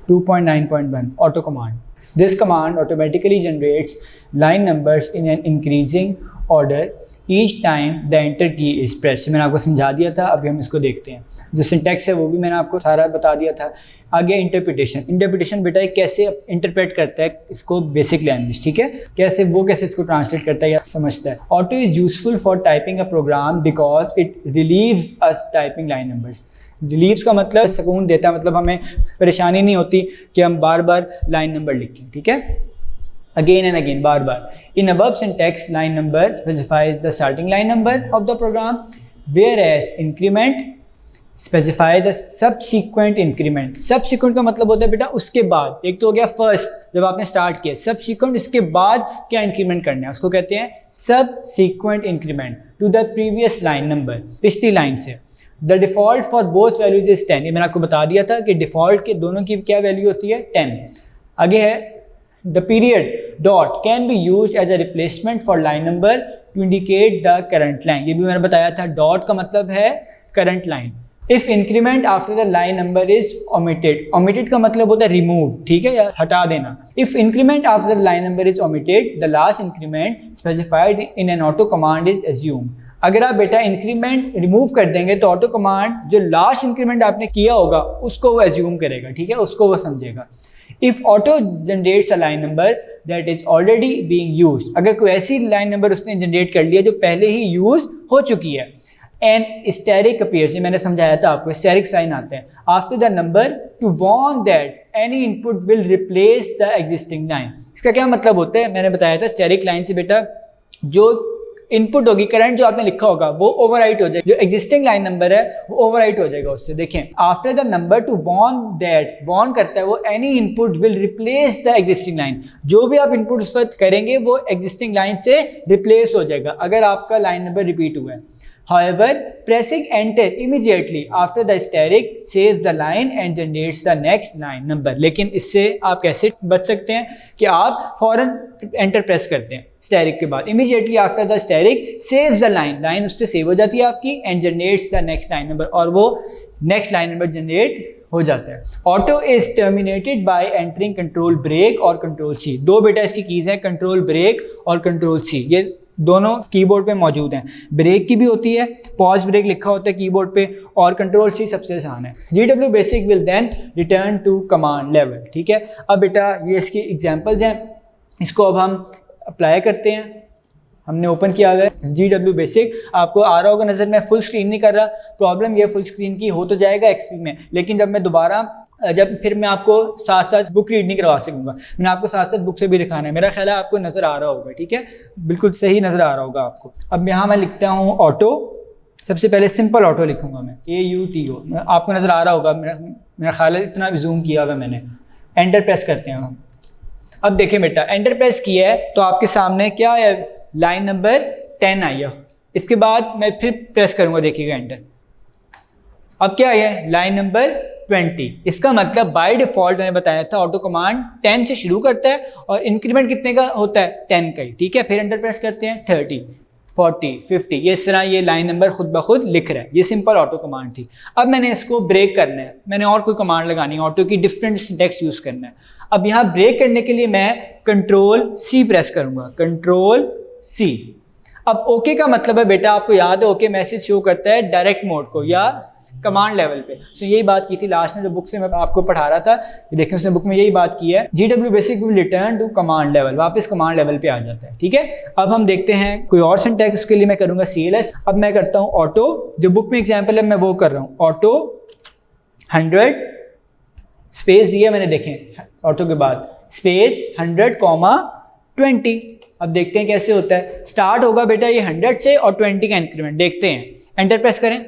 2.9.1 auto command. This command automatically generates line numbers in an increasing order each time the enter key is press. मैंने आपको समझा दिया था, अभी हम इसको देखते हैं। जो सिंटैक्स है वो भी मैंने आपको सारा बता दिया था। आगे इंटरप्रिटेशन। इंटरप्रिटेशन बेटा कैसे इंटरप्रेट करता है इसको बेसिक लैंग्वेज। ठीक है, कैसे इसको ट्रांसलेट करता है या समझता है। Auto is useful for typing a program because it relieves us typing line numbers. Relieves का मतलब सुकून देता है, मतलब हमें परेशानी नहीं होती कि हम बार बार लाइन नंबर लिखें। ठीक है, again and again, bar bar. In above syntax, line number specifies the starting line number of the program, whereas increment specify the subsequent increment। subsequent का मतलब होता है बेटा उसके बाद। एक तो हो गया फर्स्ट जब आपने स्टार्ट किया, subsequent इसके बाद क्या इंक्रीमेंट करना है उसको कहते हैं subsequent increment to the previous line number, पिछली लाइन से। The default for both values is 10। ये मैंने आपको बता दिया था कि डिफॉल्ट के दोनों की क्या वैल्यू होती है, 10। आगे है The period dot can be used as a replacement for line number to indicate the current line। ये भी मैंने बताया था, dot का मतलब है current line। If increment after the line number is omitted, omitted का मतलब होता है remove, ठीक है, या हटा देना। If increment after the line number is omitted, the last increment specified in an auto command is assumed। अगर आप बेटा इंक्रीमेंट रिमूव कर देंगे तो ऑटो कमांड जो लास्ट इंक्रीमेंट आपने किया होगा उसको वो एज्यूम करेगा। ठीक है, उसको वो समझेगा। If auto generates a line number that is already being used, अगर कोई ऐसी लाइन नंबर उसने जनरेट कर लिया जो पहले ही यूज हो चुकी है, and static appears, ये मैंने समझाया था आपको, static साइन आते हैं after the number to warn that any input will replace the existing line। इसका क्या मतलब होता है, मैंने बताया था static लाइन से बेटा जो इनपुट होगी करंट जो आपने लिखा होगा वो ओवरराइट हो जाएगा, जो एग्जिस्टिंग लाइन नंबर है वो ओवरराइट हो जाएगा उससे। देखें, after the number to warn that, warn करता है वो any input will replace the existing line. जो भी आप इनपुट उस वक्त करेंगे वो एग्जिस्टिंग लाइन से रिप्लेस हो जाएगा अगर आपका लाइन नंबर रिपीट हुआ है। However, pressing enter immediately after the static saves the line and generates the next line number। लेकिन इससे आप कैसे बच सकते हैं कि आप फौरन एंटर प्रेस करते हैं static के बाद, immediately after the static saves the line, line उससे सेव हो जाती है आपकी, and generates the next line number, और वो नेक्स्ट लाइन नंबर जनरेट हो जाता है। Auto is terminated bye entering control break और कंट्रोल सी। दो बेटा इसकी कीज हैं, कंट्रोल ब्रेक और कंट्रोल सी, ये दोनों कीबोर्ड पे मौजूद हैं। ब्रेक की भी होती है, पॉज ब्रेक लिखा होता है कीबोर्ड पे, और कंट्रोल सी सबसे आसान है। GW BASIC will then return to command level. ठीक है, अब बेटा ये इसकी एग्जांपल्स हैं, इसको अब हम अप्लाई करते हैं। हमने ओपन किया हुआ है GW बेसिक, आपको आ रहा होगा नज़र, मैं फुल स्क्रीन नहीं कर रहा, प्रॉब्लम ये फुल स्क्रीन की हो तो जाएगा XP में, लेकिन जब मैं दोबारा फिर मैं आपको साथ साथ बुक रीड नहीं करवा सकूंगा, मैंने आपको साथ साथ बुक से भी दिखाना है। मेरा ख्याल है आपको नज़र आ रहा होगा, ठीक है, बिल्कुल सही नज़र आ रहा होगा आपको। अब यहाँ मैं लिखता हूँ ऑटो, सबसे पहले सिंपल ऑटो लिखूंगा मैं, AUTO, आपको नज़र आ रहा होगा, मेरा ख्याल है इतना भी जूम किया हुआ मैंने। एंटर प्रेस करते हैं हम, अब देखें बेटा, एंटर प्रेस किया है तो आपके सामने क्या है, लाइन नंबर 10 आई है। इसके बाद मैं फिर प्रेस करूंगा, देखिएगा एंटर, अब क्या है, लाइन नंबर 20। इसका मतलब बाय डिफॉल्ट मैंने बताया था ऑटो कमांड 10 से शुरू करता है और इंक्रीमेंट कितने का होता है, 10 का ही, ठीक है। फिर एंटर प्रेस करते हैं, 30, 40, 50, ये इस तरह ये लाइन नंबर खुद ब खुद लिख रहा है। ये सिंपल ऑटो कमांड थी। अब मैंने इसको ब्रेक करना है, मैंने और कोई कमांड लगानी है, ऑटो की डिफरेंट सिंटैक्स यूज करना है। अब यहाँ ब्रेक करने के लिए मैं कंट्रोल सी प्रेस करूंगा, कंट्रोल सी। अब ओके का मतलब है बेटा, आपको याद है ओके मैसेज शो करता है डायरेक्ट मोड को या कमांड लेवल पे। सो यही बात की थी लास्ट में जो बुक से मैं आपको पढ़ा रहा था, देखिए उसने बुक में यही बात की है, GW BASIC will return to command level, वापस कमांड लेवल पे आ जाता है, ठीक है। अब हम देखते हैं कोई और सिंटैक्स, उसके लिए मैं करूंगा CLS। अब मैं करता हूं ऑटो, जो बुक में एग्जांपल है मैं वो कर रहा हूं, ऑटो 100 स्पेस दिया मैंने, देखें ऑटो के बाद स्पेस 100,20। अब देखते हैं कैसे होता है। स्टार्ट होगा बेटा ये 100 से और 20 का इंक्रीमेंट, देखते हैं। एंटर प्रेस करें,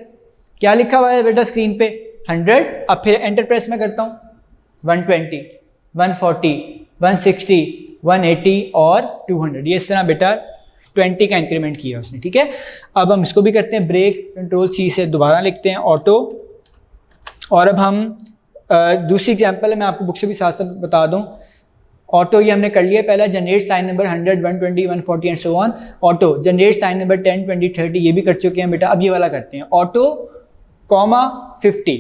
क्या लिखा हुआ है बेटा स्क्रीन पे, 100। अब फिर एंटर प्रेस में करता हूँ, 120, 140, 160, 180 और 200। ये इस तरह बेटा 20 का इंक्रीमेंट किया उसने, ठीक है। अब हम इसको भी करते हैं ब्रेक, कंट्रोल सी से दोबारा लिखते हैं ऑटो। और अब हम दूसरी एग्जांपल है, मैं आपको बुक से भी साथ साथ बता दूं। ऑटो ये हमने कर लिया, पहला generates line number 100, 120, 140 and so on. Auto generates line number 10, 20, 30, ये भी कर चुके हैं बेटा। अब ये वाला करते हैं, auto comma 50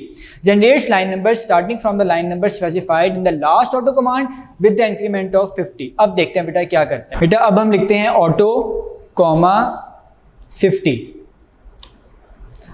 generates line numbers starting from the line number specified in the last auto command with the increment of 50। अब देखते हैं बेटा क्या करते हैं। बेटा अब हम लिखते हैं ऑटो comma 50।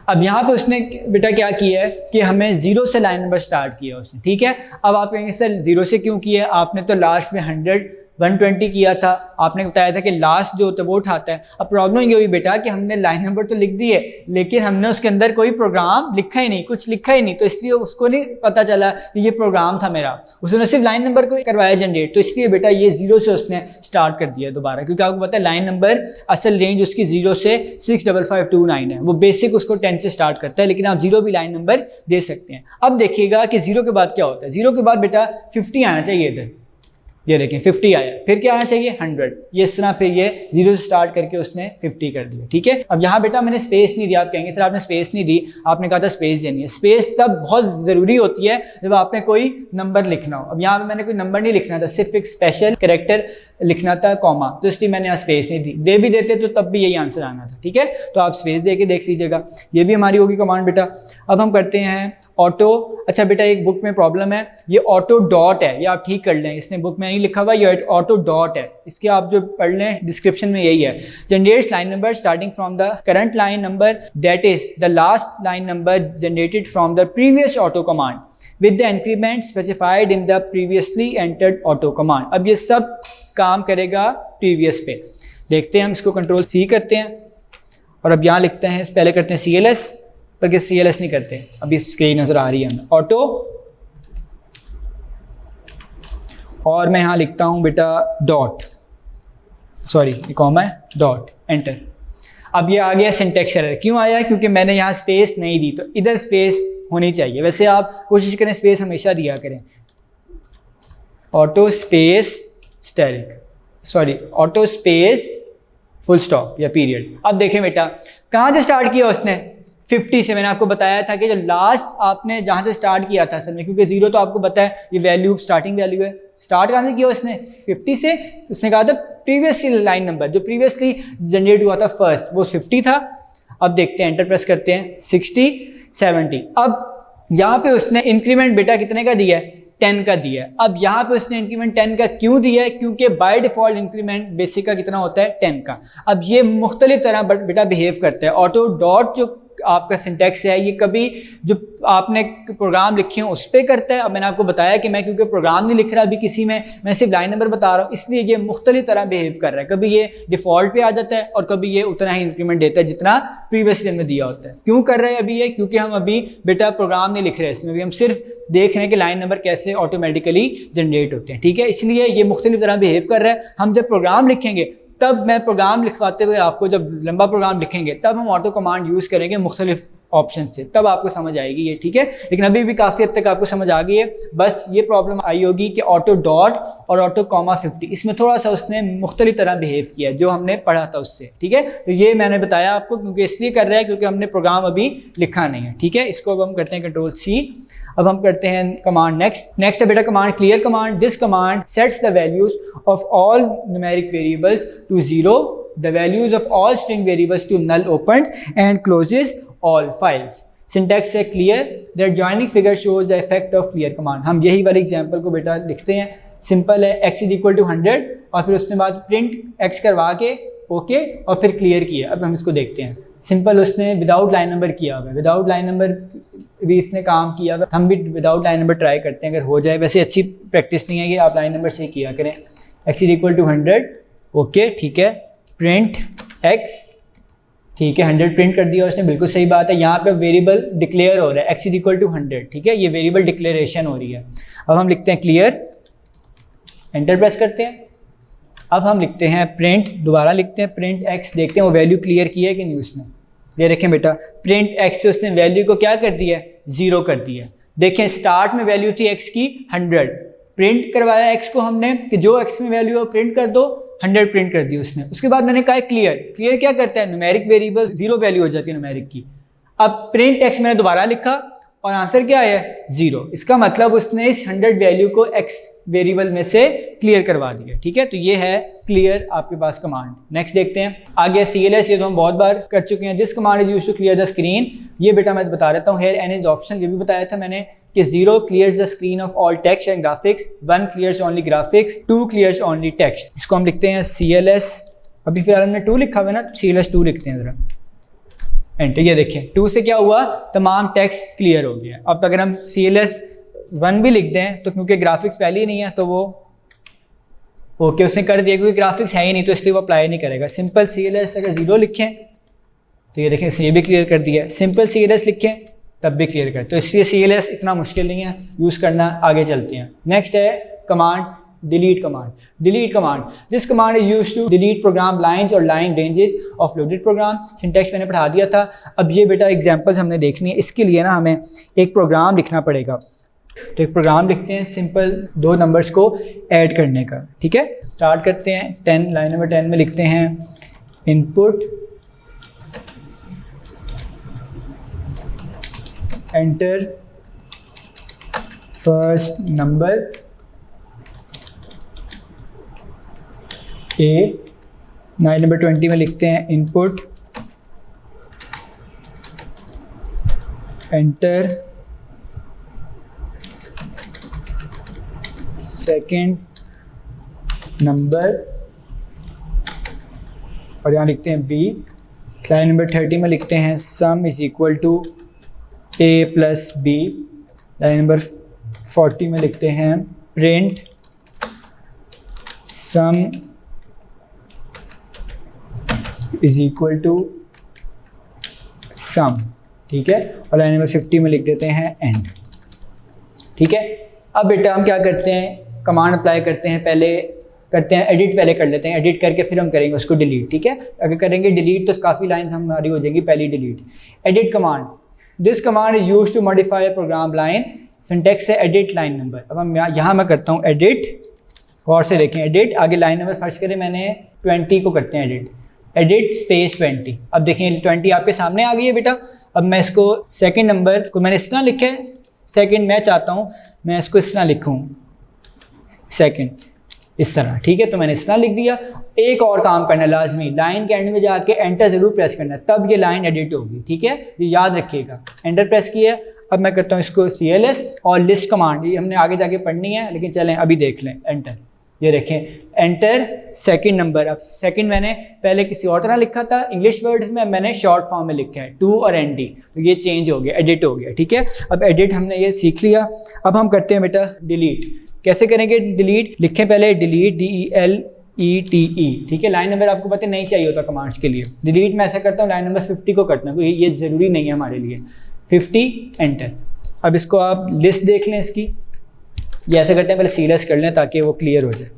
अब यहाँ पे उसने बेटा क्या किया है कि हमें 0 से लाइन नंबर स्टार्ट किया उसने, ठीक है। अब आप कहेंगे सर 0 से क्यों किया है, आपने तो लास्ट में 100, 120 किया था, आपने बताया था कि लास्ट जो होता है वो उठाता है। अब प्रॉब्लम ये हुई बेटा कि हमने लाइन नंबर तो लिख दी है, लेकिन हमने उसके अंदर कोई प्रोग्राम लिखा ही नहीं, कुछ लिखा ही नहीं, तो इसलिए उसको नहीं पता चला कि ये प्रोग्राम था मेरा। उसने सिर्फ लाइन नंबर को करवाया जनरेट, तो इसलिए बेटा ये 0 से उसने स्टार्ट कर दिया दोबारा, क्योंकि आपको पता है लाइन नंबर असल रेंज उसकी 0 से 65529 है, वो बेसिक उसको 10 से स्टार्ट करता है, लेकिन आप 0 भी लाइन नंबर दे सकते हैं। अब देखिएगा कि 0 के बाद क्या होता है। 0 के बाद बेटा 50 आना चाहिए इधर, ये देखें 50 आया, फिर क्या आना चाहिए 100, ये इस तरह फिर ये 0 से स्टार्ट करके उसने 50 कर दिया, ठीक है। अब यहाँ बेटा मैंने स्पेस नहीं दिया, आप कहेंगे सर आपने स्पेस नहीं दी, आपने कहा था स्पेस देनी है। स्पेस तब बहुत ज़रूरी होती है जब आपने कोई नंबर लिखना हो। अब यहाँ पे मैंने कोई नंबर नहीं लिखना था, सिर्फ एक स्पेशल कैरेक्टर लिखना था, कॉमा, तो इसलिए मैंने यहाँ स्पेस नहीं दी। दे भी देते तो तब भी यही आंसर आना था, ठीक है। तो आप स्पेस दे के देख लीजिएगा, ये भी हमारी होगी कमांड बेटा। अब हम करते हैं ऑटो। अच्छा बेटा एक बुक में प्रॉब्लम है, ये ऑटो डॉट है, ये आप ठीक कर लें, इसने बुक में नहीं लिखा हुआ, ये ऑटो डॉट है, इसके आप जो पढ़ लें डिस्क्रिप्शन में यही है। Generates line number starting from the current line number that is the last line number generated from the previous auto command with the increment specified in the previously entered auto command. अब ये सब काम करेगा प्रीवियस पे। देखते हैं हम इसको, कंट्रोल सी करते हैं और अब यहाँ लिखते हैं, पहले करते हैं CLS, बल्कि CLS नहीं करते, अभी स्क्रीन नजर आ रही है हमें, ऑटो, और मैं यहाँ लिखता हूँ बेटा डॉट, सॉरी ये कॉमा है, डॉट, एंटर। अब ये आ गया सिंटैक्स एरर। क्यों आया, क्योंकि मैंने यहाँ स्पेस नहीं दी, तो इधर स्पेस होनी चाहिए। वैसे आप कोशिश करें स्पेस हमेशा दिया करें, auto space asterisk, sorry auto space full stop या पीरियड। अब देखें बेटा कहाँ से स्टार्ट किया उसने, 50 से। मैंने आपको बताया था कि जो लास्ट आपने जहाँ से स्टार्ट किया था असल में, क्योंकि 0 तो आपको पता है ये वैल्यू स्टार्टिंग वैल्यू है, स्टार्ट कहाँ से किया उसने 50 से। उसने कहा था प्रीवियसली लाइन नंबर जो प्रीवियसली जनरेट हुआ था फर्स्ट, वो 50 था। अब देखते हैं, एंटर प्रेस करते हैं, 60, 70। अब यहाँ पे उसने इंक्रीमेंट बेटा कितने का दिया है, 10 का दिया है। अब यहाँ पे उसने इंक्रीमेंट 10 का क्यों दिया है, क्योंकि बाय डिफॉल्ट इंक्रीमेंट बेसिक का कितना होता है 10 का। अब ये मुख्तलिफ तरह बेटा बिहेव करता है। ऑटो डॉट जो आपका सिंटैक्स है, ये कभी जो आपने प्रोग्राम लिखे हो उस पर करता है। अब मैंने आपको बताया कि मैं क्योंकि प्रोग्राम नहीं लिख रहा अभी किसी में, मैं सिर्फ लाइन नंबर बता रहा हूँ, इसलिए ये मुख्तलिफ तरह बिहेव कर रहा है। कभी ये डिफॉल्ट पे आ जाता है और कभी ये उतना ही इंक्रीमेंट देता है जितना प्रीवियसली में दिया होता है। क्यों कर रहे हैं अभी ये, क्योंकि हम अभी बेटा प्रोग्राम नहीं लिख रहे, इसमें भी हम सिर्फ देख रहे हैं कि लाइन नंबर कैसे ऑटोमेटिकली जनरेट होते हैं, ठीक है। इसलिए ये मुख्तलिफ तरह बिहेव कर रहा है। हम जब प्रोग्राम लिखेंगे तब, मैं प्रोग्राम लिखवाते हुए आपको जब लंबा प्रोग्राम लिखेंगे तब हम ऑटो कमांड यूज़ करेंगे मुख्तलिफ ऑप्शन से, तब आपको समझ आएगी ये, ठीक है। लेकिन अभी भी काफ़ी हद तक आपको समझ आ गई है। बस ये प्रॉब्लम आई होगी कि ऑटो डॉट और ऑटो कॉमा 50 इसमें थोड़ा सा उसने मुख्तलिफ तरह बिहेव किया जो हमने पढ़ा था उससे, ठीक है। तो ये मैंने बताया आपको क्योंकि इसलिए कर रहा है क्योंकि हमने प्रोग्राम अभी लिखा नहीं है, ठीक है। इसको अब हम करते हैं कंट्रोल सी। अब हम करते हैं कमांड नेक्स्ट है बेटा command clear command. This command sets the values of all numeric variables to 0, the values of all string variables to null opened and closes all files. Syntax है clear, the adjoining figure shows the effect of clear command. हम यही वाली एग्जांपल को बेटा लिखते हैं, सिंपल है, x इज इक्वल टू 100 और फिर उसके बाद प्रिंट x करवा के ओके और फिर क्लियर किया। अब हम इसको देखते हैं, सिंपल उसने विदाउट लाइन नंबर किया हुआ है, विदाउट लाइन नंबर भी इसने काम किया हुआ, हम भी विदाउट लाइन नंबर ट्राई करते हैं अगर हो जाए। वैसे अच्छी प्रैक्टिस नहीं है कि आप लाइन नंबर से किया करें। x is equal to 100 okay, ठीक है, प्रिंट x, ठीक है, 100 प्रिंट कर दिया उसने, बिल्कुल सही बात है। यहाँ पे वेरिएबल डिक्लेयर हो रहा है x इज इक्वल टू 100, ठीक है, ये वेरिएबल डिक्लेरेशन हो रही है। अब हम लिखते हैं क्लियर, एंटर प्रेस करते हैं। अब हम लिखते हैं प्रिंट, दोबारा लिखते हैं प्रिंट x, देखते हैं वो वैल्यू क्लियर की है कि नहीं उसने। ये देखें बेटा प्रिंट x से उसने वैल्यू को क्या कर दिया है, 0 कर दिया। देखें स्टार्ट में वैल्यू थी x की 100, प्रिंट करवाया x को हमने कि जो x में वैल्यू है प्रिंट कर दो, 100 प्रिंट कर दी उसने। उसके बाद मैंने कहा क्लियर क्या करता है, न्यूमेरिक वेरिएबल 0 वैल्यू हो जाती है न्यूमेरिक की। अब प्रिंट x मैंने दोबारा लिखा और आंसर क्या है 0। इसका मतलब उसने इस 100 वैल्यू को x वेरिएबल में से क्लियर करवा दिया, ठीक है। तो ये है क्लियर आपके पास कमांड। नेक्स्ट देखते हैं आगे CLS, ये तो हम बहुत बार कर चुके हैं। This command is used to clear the screen, ये बेटा मैं बता देता हूँ। हेयर n इज ऑप्शनल, ये भी बताया था मैंने कि 0 clears the screen of all text and graphics, 1 clears only graphics, 2 clears only text. इसको हम लिखते हैं CLS, अभी फिलहाल हमने 2 लिखा हुआ है ना, CLS 2 लिखते हैं ज़रा, एंटर। ये देखें 2 से क्या हुआ, तमाम टेक्स्ट क्लियर हो गया। अब अगर हम CLS 1 भी लिख दें तो क्योंकि ग्राफिक्स पहले ही नहीं है तो वो ओके उसने कर दिया, क्योंकि ग्राफिक्स है ही नहीं तो इसलिए वो अप्लाई नहीं करेगा। सिंपल CLS अगर 0 लिखें तो ये देखें इसने ये भी क्लियर कर दिया, सिंपल CLS लिखें तब भी क्लियर कर। तो इसलिए CLS इतना मुश्किल नहीं है यूज़ करना। आगे चलते हैं, नेक्स्ट है command delete command. This command is used to delete program lines और line ranges of loaded program. Syntax मैंने पढ़ा दिया था। अब ये बेटा एग्जांपल्स हमने देखनी है, इसके लिए ना हमें एक प्रोग्राम लिखना पड़ेगा। तो एक प्रोग्राम लिखते हैं सिंपल 2 नंबर्स को ऐड करने का, ठीक है। स्टार्ट करते हैं 10, लाइन नंबर 10 में लिखते हैं input enter first number A। Line number 20 में लिखते हैं इनपुट एंटर सेकंड नंबर और यहाँ लिखते हैं B। लाइन नंबर 30 में लिखते हैं sum is equal to A plus B। Line number 40 में लिखते हैं print sum is equal to sum, ठीक है। और लाइन नंबर 50 में लिख देते हैं एंड, ठीक है। अब बेटा हम क्या करते हैं, कमांड अप्लाई करते हैं, पहले करते हैं एडिट, पहले कर लेते हैं एडिट करके फिर हम करेंगे उसको डिलीट, ठीक है। अगर करेंगे डिलीट तो काफ़ी लाइन्स हमारी हो जाएंगी, पहली delete. Edit command, this command is used to modify a program line. Syntax है एडिट लाइन नंबर। अब हम यहाँ मैं करता हूँ एडिट, और से देखें एडिट, आगे लाइन नंबर फर्स्ट करें मैंने 20 को करते हैं एडिट स्पेस 20। अब देखें 20 आपके सामने आ गई है बेटा। अब मैं इसको सेकंड नंबर को मैंने इस तरह लिखा है, सेकंड मैं चाहता हूँ मैं इसको इस तरह लिखूँ, सेकंड इस तरह, ठीक है। तो मैंने इस तरह लिख दिया। एक और काम करना है लाजमी, लाइन के एंड में जाके एंटर ज़रूर प्रेस करना है, तब ये लाइन एडिट होगी, ठीक है, ये याद रखिएगा। एंटर प्रेस किया। अब मैं करता हूँ इसको CLS और लिस्ट कमांड, ये हमने आगे जाके पढ़नी है लेकिन चलें अभी देख लें। एंटर, ये देखें एंटर सेकंड नंबर। अब सेकंड मैंने पहले किसी और तरह लिखा था इंग्लिश वर्ड्स में, मैंने शॉर्ट फॉर्म में लिखा है 2 और ND, तो ये चेंज हो गया, एडिट हो गया, ठीक है। अब एडिट हमने ये सीख लिया। अब हम करते हैं बेटा डिलीट। कैसे करेंगे डिलीट, लिखें पहले डिलीट DELETE, ठीक है। लाइन नंबर आपको पता नहीं चाहिए होता कमांड्स के लिए। डिलीट मैं ऐसा करता हूँ लाइन नंबर 50 को करता हूँ क्योंकि ये ज़रूरी नहीं है हमारे लिए। 50 एंटर। अब इसको आप लिस्ट देख लें इसकी, ये ऐसा करते हैं पहले CLS कर लें ताकि वो क्लियर हो जाए।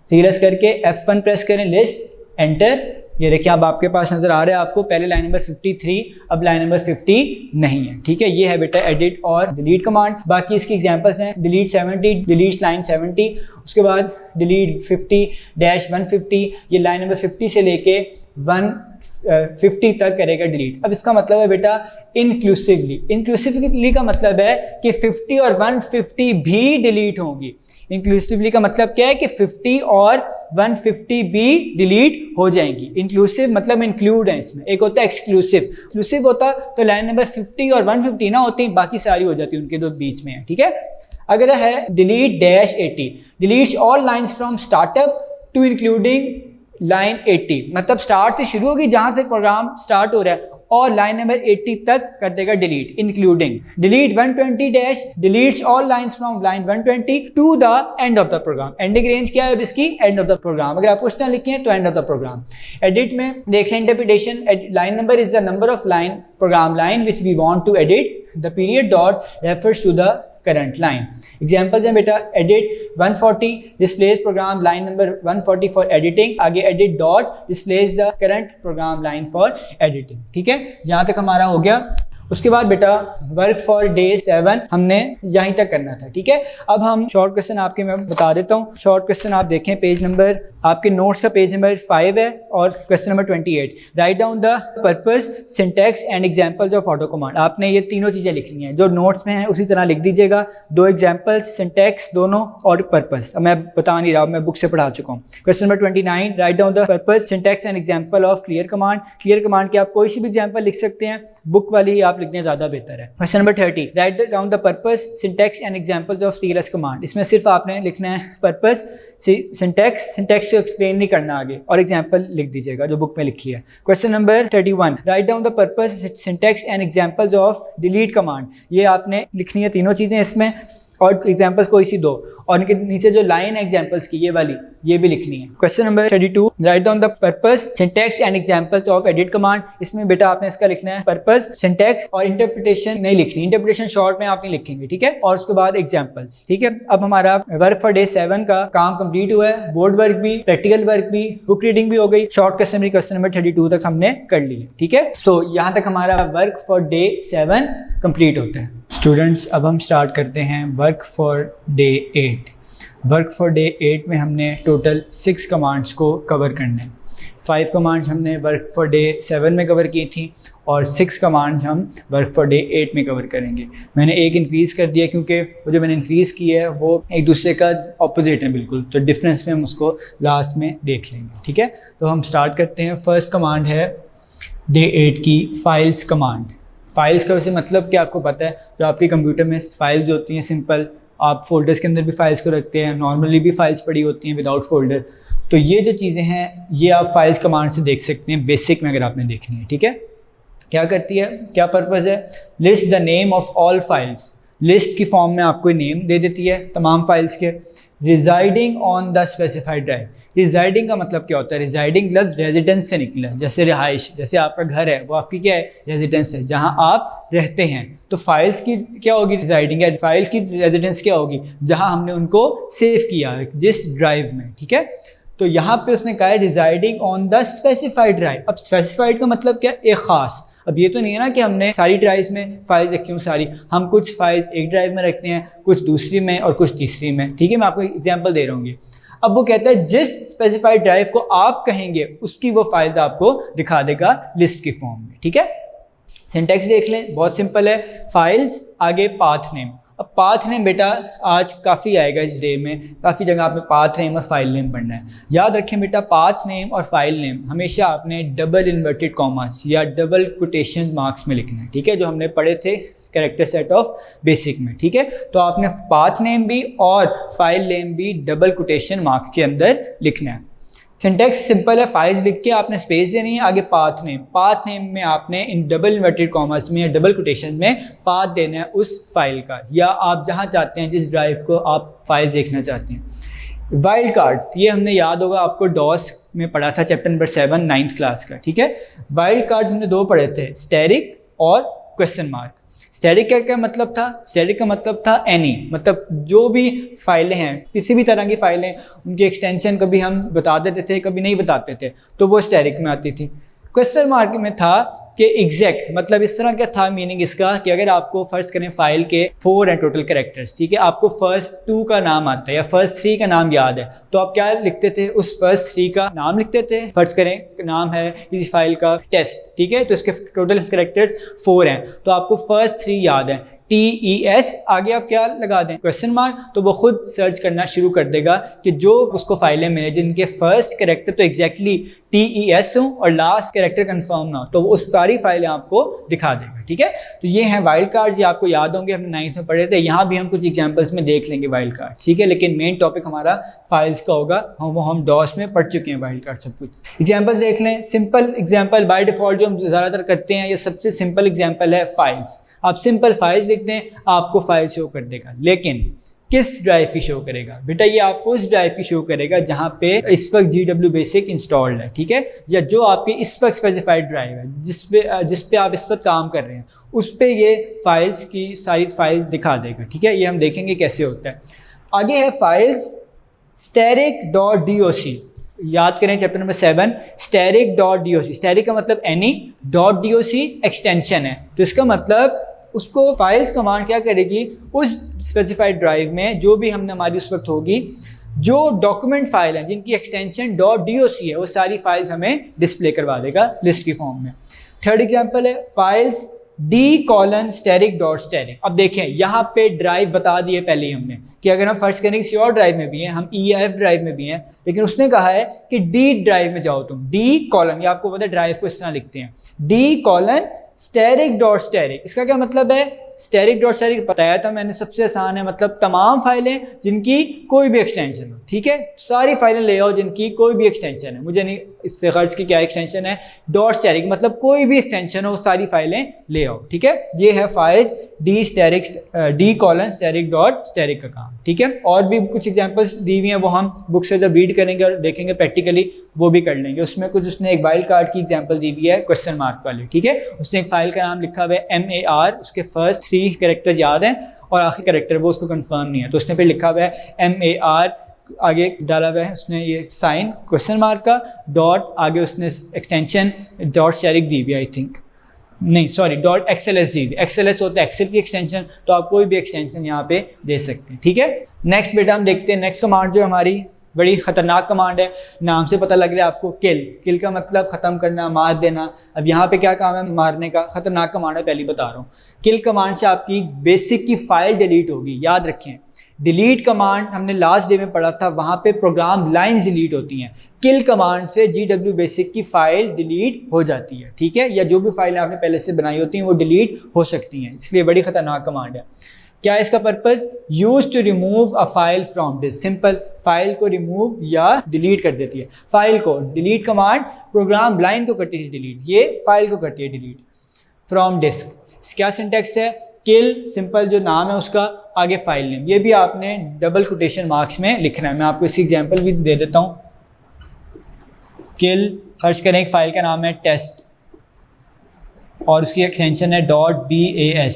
CLS करके F1 प्रेस करें लिस्ट, एंटर, ये देखिए अब आपके पास नज़र आ रहा है आपको, पहले लाइन नंबर 53, अब लाइन नंबर 50 नहीं है, ठीक है। ये है बेटा एडिट और डिलीट कमांड। बाकी इसकी एग्जांपल्स हैं, डिलीट 70, डिलीट लाइन 70, उसके बाद डिलीट 50-150, ये लाइन नंबर 50 से लेके 150 तक करेगा डिलीट। अब इसका मतलब है बेटा इंक्लूसिवली। इंक्लूसिवली का मतलब है कि 50 और 150 भी डिलीट होंगी। इंक्लूसिवली का मतलब क्या है कि 50 और 150 भी डिलीट हो जाएंगी। इंक्लूसिव मतलब इंक्लूड है इसमें। एक होता है एक्सक्लूसिव। एक्सक्लूसिव होता तो लाइन नंबर 50 और 150 ना होती, बाकी सारी हो जाती, उनके दो बीच में है, ठीक है। अगर है delete -80, deletes all lines from startup to including line 80, मतलब स्टार्ट से शुरू होगी जहां से प्रोग्राम स्टार्ट हो रहा है और लाइन नंबर 80 तक कर देगा delete, including. Delete 120 deletes all lines from line 120 to the end of the program. Ending range क्या है अब इसकी? End of the program. अगर आप क्वेश्चन लिखे हैं तो end of the program. Edit में देख लें interpretation, line number is the number of line program line which we want to edit, the period dot refers to the current line. Examples हैं बेटा, edit 140 displays program line number 140 for editing, आगे edit dot displays the current program line for editing, ठीक है। यहाँ तक हमारा हो गया। उसके बाद बेटा वर्क फॉर डे 7 हमने यहीं तक करना था, ठीक है। अब हम शॉर्ट क्वेश्चन आपके मैं बता देता हूँ। शॉर्ट क्वेश्चन आप देखें, पेज नंबर आपके नोट्स का पेज नंबर 5 है और question number 28। Write down the purpose, syntax and examples of auto command. आपने ये तीनों चीज़ें लिखनी हैं, जो नोट्स में है उसी तरह लिख दीजिएगा। 2 एग्जांपल्स, सिंटैक्स दोनों और पर्पस। अब मैं बता नहीं रहा, मैं बुक से पढ़ा चुका हूँ। Question number 29, write down the purpose, syntax and example of clear command. Clear command के आप कोई सी भी एग्जांपल लिख सकते हैं, बुक वाली ही आप लिखने ज़्यादा बेहतर है। Question number 30, write down the purpose, syntax and examples of CLS command. इसमें सिर्फ आपने लिखना है पर्पस, सिंटैक्स, सिंटैक्स को एक्सप्लेन नहीं करना आगे, और एग्जांपल लिख दीजिएगा जो बुक में लिखी है। Question number 31, write down the purpose, syntax and examples of delete command. ये आपने लिखनी है तीनों चीज़ें इसमें, और एग्जांपल्स कोई सी 2, और इनके नीचे जो लाइन है एग्जांपल्स की ये वाली, ये भी लिखनी है। Question number 32, write down the purpose, syntax and examples of edit command. इसमें बेटा आपने इसका लिखना है पर्पस, सिंटैक्स, और इंटरप्रिटेशन नहीं लिखनी। इंटरप्रिटेशन शॉर्ट में आप नहीं लिखेंगे, ठीक है। और उसके बाद एग्जांपल्स, ठीक है। अब हमारा वर्क फॉर डे 7 का काम कंप्लीट हुआ है। बोर्ड वर्क भी, प्रैक्टिकल वर्क भी, बुक रीडिंग भी हो गई। शॉर्ट क्वेश्चन भी क्वेश्चन नंबर 32 तक हमने कर लिए, ठीक है। सो यहाँ तक हमारा वर्क फॉर डे 7 कंप्लीट होता है। स्टूडेंट्स, अब हम स्टार्ट करते हैं work for day 8। Work for day 8 में हमने टोटल 6 कमांड्स को कवर करना है। 5 कमांड्स हमने वर्क फॉर डे 7 में कवर की थी और 6 कमांड्स हम वर्क फॉर डे 8 में कवर करेंगे। मैंने एक इंक्रीज़ कर दिया क्योंकि वो जो मैंने इंक्रीज़ किया है वो एक दूसरे का ऑपोजिट है बिल्कुल, तो डिफरेंस में हम उसको लास्ट में देख लेंगे, ठीक है। तो हम स्टार्ट करते हैं। फर्स्ट कमांड है डे 8 की फाइल्स कमांड। फाइल्स का वैसे मतलब क्या आपको पता है, जो आपके कंप्यूटर में फाइल्स होती हैं सिंपल, आप फोल्डर्स के अंदर भी फाइल्स को रखते हैं, नॉर्मली भी फाइल्स पड़ी होती हैं विदाउट फोल्डर। तो ये जो चीज़ें हैं ये आप फाइल्स कमांड से देख सकते हैं, बेसिक में अगर आपने देखनी है, ठीक है। क्या करती है, क्या पर्पज़ है? List the name of all files. List की फॉर्म में आपको नेम दे देती है तमाम फाइल्स के। Residing on the specified drive. Residing का मतलब क्या होता है? रिजाइडिंग लफ्ज़ रेजिडेंस से निकला है, जैसे रिहाइश, जैसे आपका घर है वो आपकी क्या है? रेजिडेंस है, जहां आप रहते हैं। तो फाइल्स की क्या होगी? रिजाइडिंग है। फाइल की रेजिडेंस क्या होगी? जहां हमने उनको सेव किया है, जिस ड्राइव में, ठीक है। तो यहाँ पे उसने कहा है residing on the specified drive. अब स्पेसिफाइड का मतलब क्या? एक ख़ास। अब ये तो नहीं है ना कि हमने सारी ड्राइव्स में फाइल्स रखी हूँ सारी, हम कुछ फाइल्स एक ड्राइव में रखते हैं, कुछ दूसरी में और कुछ तीसरी में, ठीक है। मैं आपको एग्जांपल दे रहा हूँ। अब वो कहता है जिस स्पेसिफाइड ड्राइव को आप कहेंगे उसकी वो फाइल आपको दिखा देगा लिस्ट की फॉर्म में, ठीक है। सिंटैक्स देख लें, बहुत सिंपल है। फाइल्स आगे पाथ नेम। अब पाथ नेम बेटा आज काफ़ी आएगा इस डे में, काफ़ी जगह आपने पाथ नेम और फाइल नेम पढ़ना है। याद रखें बेटा, पाथ नेम और फाइल नेम हमेशा आपने डबल इन्वर्टेड कॉमास या डबल कोटेशन मार्क्स में लिखना है, ठीक है, जो हमने पढ़े थे कैरेक्टर सेट ऑफ बेसिक में, ठीक है। तो आपने पाथ नेम भी और फाइल नेम भी डबल कोटेशन मार्क्स के अंदर लिखना है। सिंटैक्स सिंपल है, फाइल्स लिख के आपने स्पेस देनी है, आगे पाथ नेम। पाथ नेम में आपने इन डबल इन्वर्टेड कॉमर्स में या डबल कोटेशन में पाथ देना है उस फाइल का, या आप जहां चाहते हैं जिस ड्राइव को आप फाइल देखना चाहते हैं। वाइल्ड कार्ड्स, ये हमने याद होगा आपको डॉस में पढ़ा था, चैप्टर नंबर 7 9th क्लास का, ठीक है। वाइल्ड कार्ड्स हमने 2 पढ़े थे, स्टेरिक और क्वेश्चन मार्क। स्टैटिक का क्या मतलब था? स्टैटिक का मतलब था एनी, मतलब जो भी फाइलें हैं, किसी भी तरह की फाइलें, उनकी एक्सटेंशन कभी हम बता देते थे, कभी नहीं बताते थे, तो वो स्टैटिक में आती थी। क्वेश्चन मार्क में था कि एग्जैक्ट, मतलब इस तरह क्या था मीनिंग इसका कि अगर आपको फर्स्ट करें फाइल के 4 हैं टोटल कैरेक्टर्स, ठीक है, आपको फर्स्ट 2 का नाम आता है या फर्स्ट 3 का नाम याद है, तो आप क्या लिखते थे? उस फर्स्ट 3 का नाम लिखते थे। फर्स्ट करें नाम है किसी फाइल का टेस्ट, ठीक है, तो इसके टोटल कैरेक्टर्स 4 हैं, तो आपको फर्स्ट 3 याद है, TES, आगे आप क्या लगा दें? क्वेश्चन मार्क, तो वो खुद सर्च करना शुरू कर देगा कि जो उसको फाइलें मिले जिनके फर्स्ट कैरेक्टर तो एग्जैक्टली TES हो और लास्ट कैरेक्टर कंफर्म ना हो, तो वो उस सारी फाइलें आपको दिखा देगा, ठीक है। तो ये हैं वाइल्ड कार्ड्स, ये आपको याद होंगे, हमने 9th में पढ़े थे। यहाँ भी हम कुछ एग्जांपल्स में देख लेंगे वाइल्ड कार्ड, ठीक है, लेकिन मेन टॉपिक हमारा फाइल्स का होगा, हम डॉस में पढ़ चुके हैं वाइल्ड कार्ड सब कुछ। एग्जाम्पल्स देख लें। सिंपल एग्जाम्पल बाय डिफॉल्ट जो हम ज़्यादातर करते हैं, ये सबसे सिंपल एग्जाम्पल है फाइल्स। आप सिंपल फाइल्स लिख दें, आपको फाइल शो कर देगा, लेकिन किस ड्राइव की शो करेगा? बेटा ये आपको उस ड्राइव की शो करेगा जहां पे इस वक्त GW बेसिक इंस्टॉल्ड है, ठीक है, या जो आपकी इस वक्त स्पेसिफाइड ड्राइव है जिस पे आप इस वक्त काम कर रहे हैं, उस पे ये फाइल्स की सारी फाइल दिखा देगा, ठीक है। ये हम देखेंगे कैसे होता है। आगे है फाइल्स static.doc, याद करें चैप्टर नंबर 7, static.doc, static का मतलब any, .doc एक्सटेंशन है, तो इसका मतलब उसको फाइल्स कमांड क्या करेगी? उस स्पेसिफाइड ड्राइव में जो भी हमने हमारी उस वक्त होगी, जो डॉक्यूमेंट फाइल हैं जिनकी एक्सटेंशन .doc है, वो सारी फाइल्स हमें डिस्प्ले करवा देगा लिस्ट की फॉर्म में। थर्ड एग्जांपल है फाइल्स d:\static.static। अब देखें यहाँ पे ड्राइव बता दिए पहले ही हमने कि अगर हम फर्स्ट करेंगे किसी और ड्राइव में भी हैं, हम EF ड्राइव में भी हैं, लेकिन उसने कहा है कि D ड्राइव में जाओ तुम, D:, ये आपको पता है ड्राइव को इस तरह लिखते हैं, D:\static.static। इसका क्या मतलब है? static.static बताया था मैंने, सबसे आसान है, मतलब तमाम फाइलें जिनकी कोई भी एक्सटेंशन हो, ठीक है, सारी फाइलें ले आओ जिनकी कोई भी एक्सटेंशन है, मुझे नहीं इससे खर्च की क्या एक्सटेंशन है, .static मतलब कोई भी एक्सटेंशन हो, सारी फाइलें ले आओ, ठीक है। ये है फाइल्स D:\static.static का काम, ठीक है। और भी कुछ एग्जांपल्स दी हुई हैं, वो हम बुक से जब रीड करेंगे और देखेंगे प्रैक्टिकली वो भी कर लेंगे। उसमें कुछ उसने एक वाइल्ड कार्ड की एग्जांपल दी हुई है क्वेश्चन मार्क वाली, ठीक है, उसने एक फाइल का नाम लिखा हुआ है MAR, उसके फर्स्ट 3 कैरेक्टर्स याद हैं और आखिरी कैरेक्टर वो उसको कंफर्म नहीं है, तो उसने फिर लिखा हुआ है MAR, आगे डाला हुआ है उसने ये साइन क्वेश्चन मार्क का, डॉट, आगे उसने एक्सटेंशन .static दी हुई, आई थिंक नहीं सॉरी .xls दी हुई। XLS होता है एक्सेल की एक्सटेंशन, तो आप कोई भी एक्सटेंशन यहाँ पे दे सकते हैं, ठीक है। नेक्स्ट बेटा हम देखते हैं नेक्स्ट कमांड जो हमारी बड़ी खतरनाक कमांड है, नाम से पता लग रहा है आपको, किल का मतलब ख़त्म करना, मार देना। अब यहाँ पे क्या काम है मारने का? खतरनाक कमांड है, पहले बता रहा हूँ। किल कमांड से आपकी बेसिक की फाइल डिलीट होगी, याद रखें। डिलीट कमांड हमने लास्ट डे में पढ़ा था, वहाँ पे प्रोग्राम लाइंस डिलीट होती हैं। किल कमांड से GW बेसिक की फाइल डिलीट हो जाती है, ठीक है, या जो भी फाइल आपने पहले से बनाई होती हैं वो डिलीट हो सकती हैं, इसलिए बड़ी खतरनाक कमांड है। क्या है इसका purpose? Use to remove a file from disk. Simple, file को रिमूव या डिलीट कर देती है। फाइल को डिलीट कमांड प्रोग्राम लाइन को करती है डिलीट, ये फाइल को करती है डिलीट फ्रॉम डिस्क। क्या सिंटेक्स है? किल, सिंपल जो नाम है उसका, आगे फाइल नेम, ये भी आपने डबल कोटेशन मार्क्स में लिखना है। मैं आपको इसकी एग्जांपल भी दे देता हूँ। किल, सर्च करें, एक फाइल का नाम है टेस्ट और उसकी एक्सटेंशन है .bas,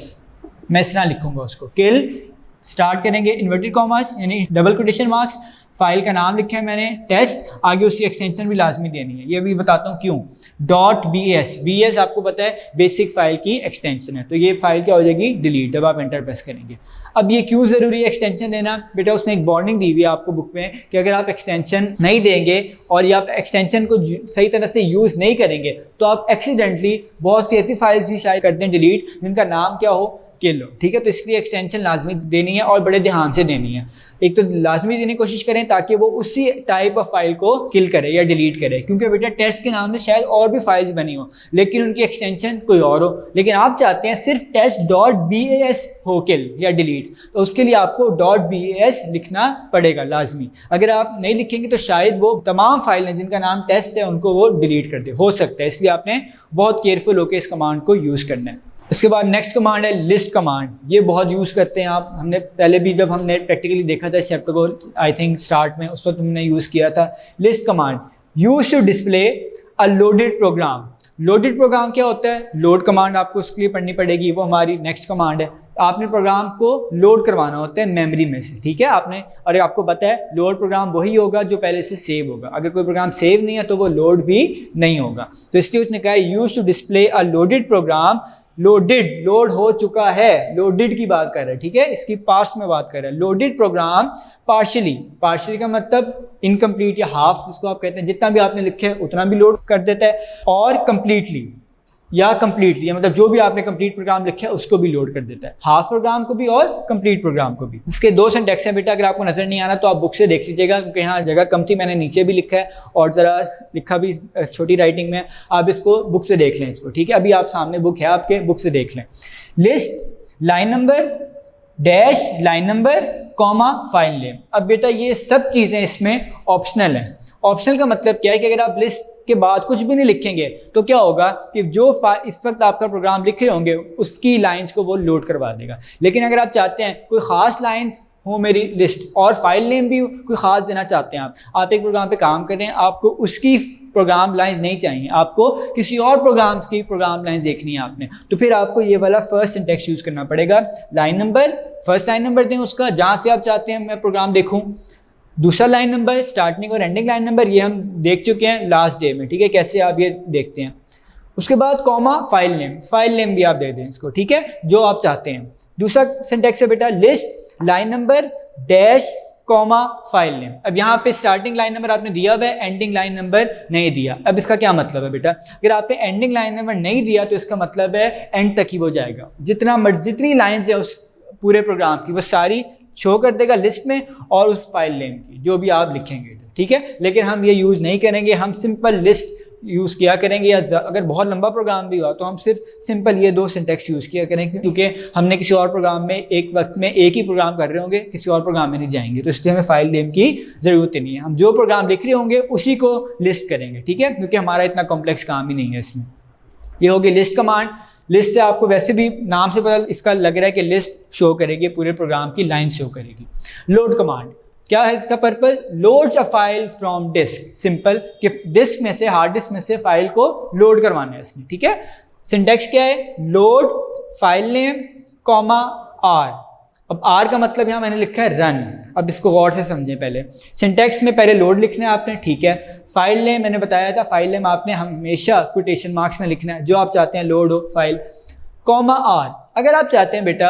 मैं इस तरह लिखूंगा उसको। किल, स्टार्ट करेंगे इन्वर्टेड कॉमास यानी डबल कोटेशन मार्क्स, फाइल का नाम लिखा है मैंने टेस्ट, आगे उसकी एक्सटेंशन भी लाजमी देनी है, ये भी बताता हूँ क्यों। .bas आपको पता है बेसिक फाइल की एक्सटेंशन है, तो ये फाइल क्या हो जाएगी? डिलीट, जब आप एंटर प्रेस करेंगे। अब ये क्यों ज़रूरी है एक्सटेंशन देना? बेटा उसने एक वार्निंग दी हुई है आपको बुक में कि अगर आप एक्सटेंशन नहीं देंगे और या आप एक्सटेंशन को सही तरह से यूज़ नहीं करेंगे तो आप एक्सीडेंटली बहुत सी ऐसी फाइल्स भी शायद करते हैं डिलीट जिनका नाम क्या हो? किल हो, ठीक है। तो इसलिए एक्सटेंशन लाजमी देनी है और बड़े ध्यान से देनी है। एक तो लाजमी देने की कोशिश करें ताकि वो उसी टाइप ऑफ फाइल को किल करे या डिलीट करे, क्योंकि बेटा टेस्ट के नाम में शायद और भी फाइल्स बनी हो लेकिन उनकी एक्सटेंशन कोई और हो, लेकिन आप चाहते हैं सिर्फ test.bas हो किल या डिलीट, तो उसके लिए आपको .bas लिखना पड़ेगा लाजमी। अगर आप नहीं लिखेंगे तो शायद वो तमाम फाइलें जिनका नाम टेस्ट है उनको वो डिलीट कर दे, हो सकता है, इसलिए आपने बहुत केयरफुल होकर इस कमांड को यूज़ करना है। इसके बाद नेक्स्ट कमांड है लिस्ट कमांड, ये बहुत यूज़ करते हैं आप, हमने पहले भी जब हमने प्रैक्टिकली देखा था इस चैप्टर को, आई थिंक स्टार्ट में, उस वक्त हमने यूज़ किया था। List command use to display a loaded program loaded program क्या होता है? लोड कमांड आपको उसके लिए पढ़नी पड़ेगी, वो हमारी नेक्स्ट कमांड है। आपने प्रोग्राम को लोड करवाना होता है मेमोरी में से, ठीक है आपने, और आपको पता है लोड प्रोग्राम वही होगा जो पहले से सेव होगा। अगर कोई प्रोग्राम सेव नहीं है तो वो लोड भी नहीं होगा। तो इसलिए उसने कहा use to display a loaded program. Loaded, load हो चुका है, लोडेड की बात कर रहा है, ठीक है, इसकी पार्ट्स में बात कर रहा है। लोडेड प्रोग्राम पार्शियली, पार्शियली का मतलब इनकम्प्लीट या हाफ, इसको आप कहते हैं, जितना भी आपने लिखे है उतना भी लोड कर देता है, और कंप्लीटली या कंप्लीटली, मतलब जो भी आपने कंप्लीट प्रोग्राम लिखा है उसको भी लोड कर देता है, हाफ प्रोग्राम को भी और कंप्लीट प्रोग्राम को भी। इसके दो सिंटैक्स हैं बेटा, अगर आपको नजर नहीं आना तो आप बुक से देख लीजिएगा, क्योंकि यहाँ जगह कम थी, मैंने नीचे भी लिखा है और ज़रा लिखा भी छोटी राइटिंग में, आप इसको बुक से देख लें इसको, ठीक है। अभी आप सामने बुक है आपके, बुक से देख लें। List line number dash line number comma file name. अब बेटा ये सब चीज़ें इसमें ऑप्शनल हैं। ऑप्शनल का मतलब क्या है कि अगर आप लिस्ट के बाद कुछ भी नहीं लिखेंगे तो क्या होगा कि जो इस वक्त आपका प्रोग्राम लिख रहे होंगे उसकी लाइंस को वो लोड करवा देगा। लेकिन अगर आप चाहते हैं कोई ख़ास लाइंस हो मेरी लिस्ट और फाइल नेम भी कोई ख़ास देना चाहते हैं, आप एक प्रोग्राम पे काम कर रहे हैं, आपको उसकी प्रोग्राम लाइंस नहीं चाहिए, आपको किसी और प्रोग्राम्स की प्रोग्राम लाइंस देखनी है आपने, तो फिर आपको ये वाला फर्स्ट सिंटैक्स यूज़ करना पड़ेगा। Line number, first line number दें उसका जहाँ से आप चाहते हैं मैं प्रोग्राम देखूँ। दूसरा लाइन नंबर, स्टार्टिंग और एंडिंग लाइन नंबर, ये हम देख चुके हैं लास्ट डे में, ठीक है, कैसे आप ये देखते हैं। उसके बाद comma file name, file name भी आप दे दें इसको, ठीक है, जो आप चाहते हैं। दूसरा सिंटैक्स है बेटा list line number dash comma file name. अब यहाँ पे स्टार्टिंग लाइन नंबर आपने दिया हुआ है, एंडिंग लाइन नंबर नहीं दिया। अब इसका क्या मतलब है बेटा? अगर आपने एंडिंग लाइन नंबर नहीं दिया तो इसका मतलब है एंड तक ही वो जाएगा, जितनी लाइन्स है उस पूरे प्रोग्राम की वो सारी शो कर देगा लिस्ट में, और उस फाइल नेम की जो भी आप लिखेंगे, ठीक है। लेकिन हम ये यूज़ नहीं करेंगे, हम सिंपल लिस्ट यूज़ किया करेंगे, या अगर बहुत लंबा प्रोग्राम भी हुआ तो हम सिर्फ सिंपल ये दो सिंटैक्स यूज़ किया करेंगे, क्योंकि हमने किसी और प्रोग्राम में एक वक्त में एक ही प्रोग्राम कर रहे होंगे, किसी और प्रोग्राम में नहीं जाएंगे, तो इसलिए हमें फाइल नेम की ज़रूरत ही नहीं है। हम जो प्रोग्राम लिख रहे होंगे उसी को लिस्ट करेंगे, ठीक है, क्योंकि हमारा इतना कॉम्प्लेक्स काम ही नहीं है इसमें। ये होगी लिस्ट कमांड। लिस्ट से आपको वैसे भी नाम से पता इसका लग रहा है कि लिस्ट शो करेगी, पूरे प्रोग्राम की लाइन शो करेगी। लोड कमांड क्या है इसका purpose? Loads a file from disk. Simple कि डिस्क में से, हार्ड डिस्क में से फाइल को लोड करवाना है इसने, ठीक है। सिंटैक्स क्या है? Load file name comma R. अब आर का मतलब यहाँ मैंने लिखा है रन। अब इसको गौर से समझें। पहले सिंटैक्स में पहले लोड लिखना है आपने, ठीक है। फाइल नेम मैंने बताया था, फाइल नेम आपने हमेशा कोटेशन मार्क्स में लिखना है, जो आप चाहते हैं लोड हो फाइल, कॉमा आर। अगर आप चाहते हैं बेटा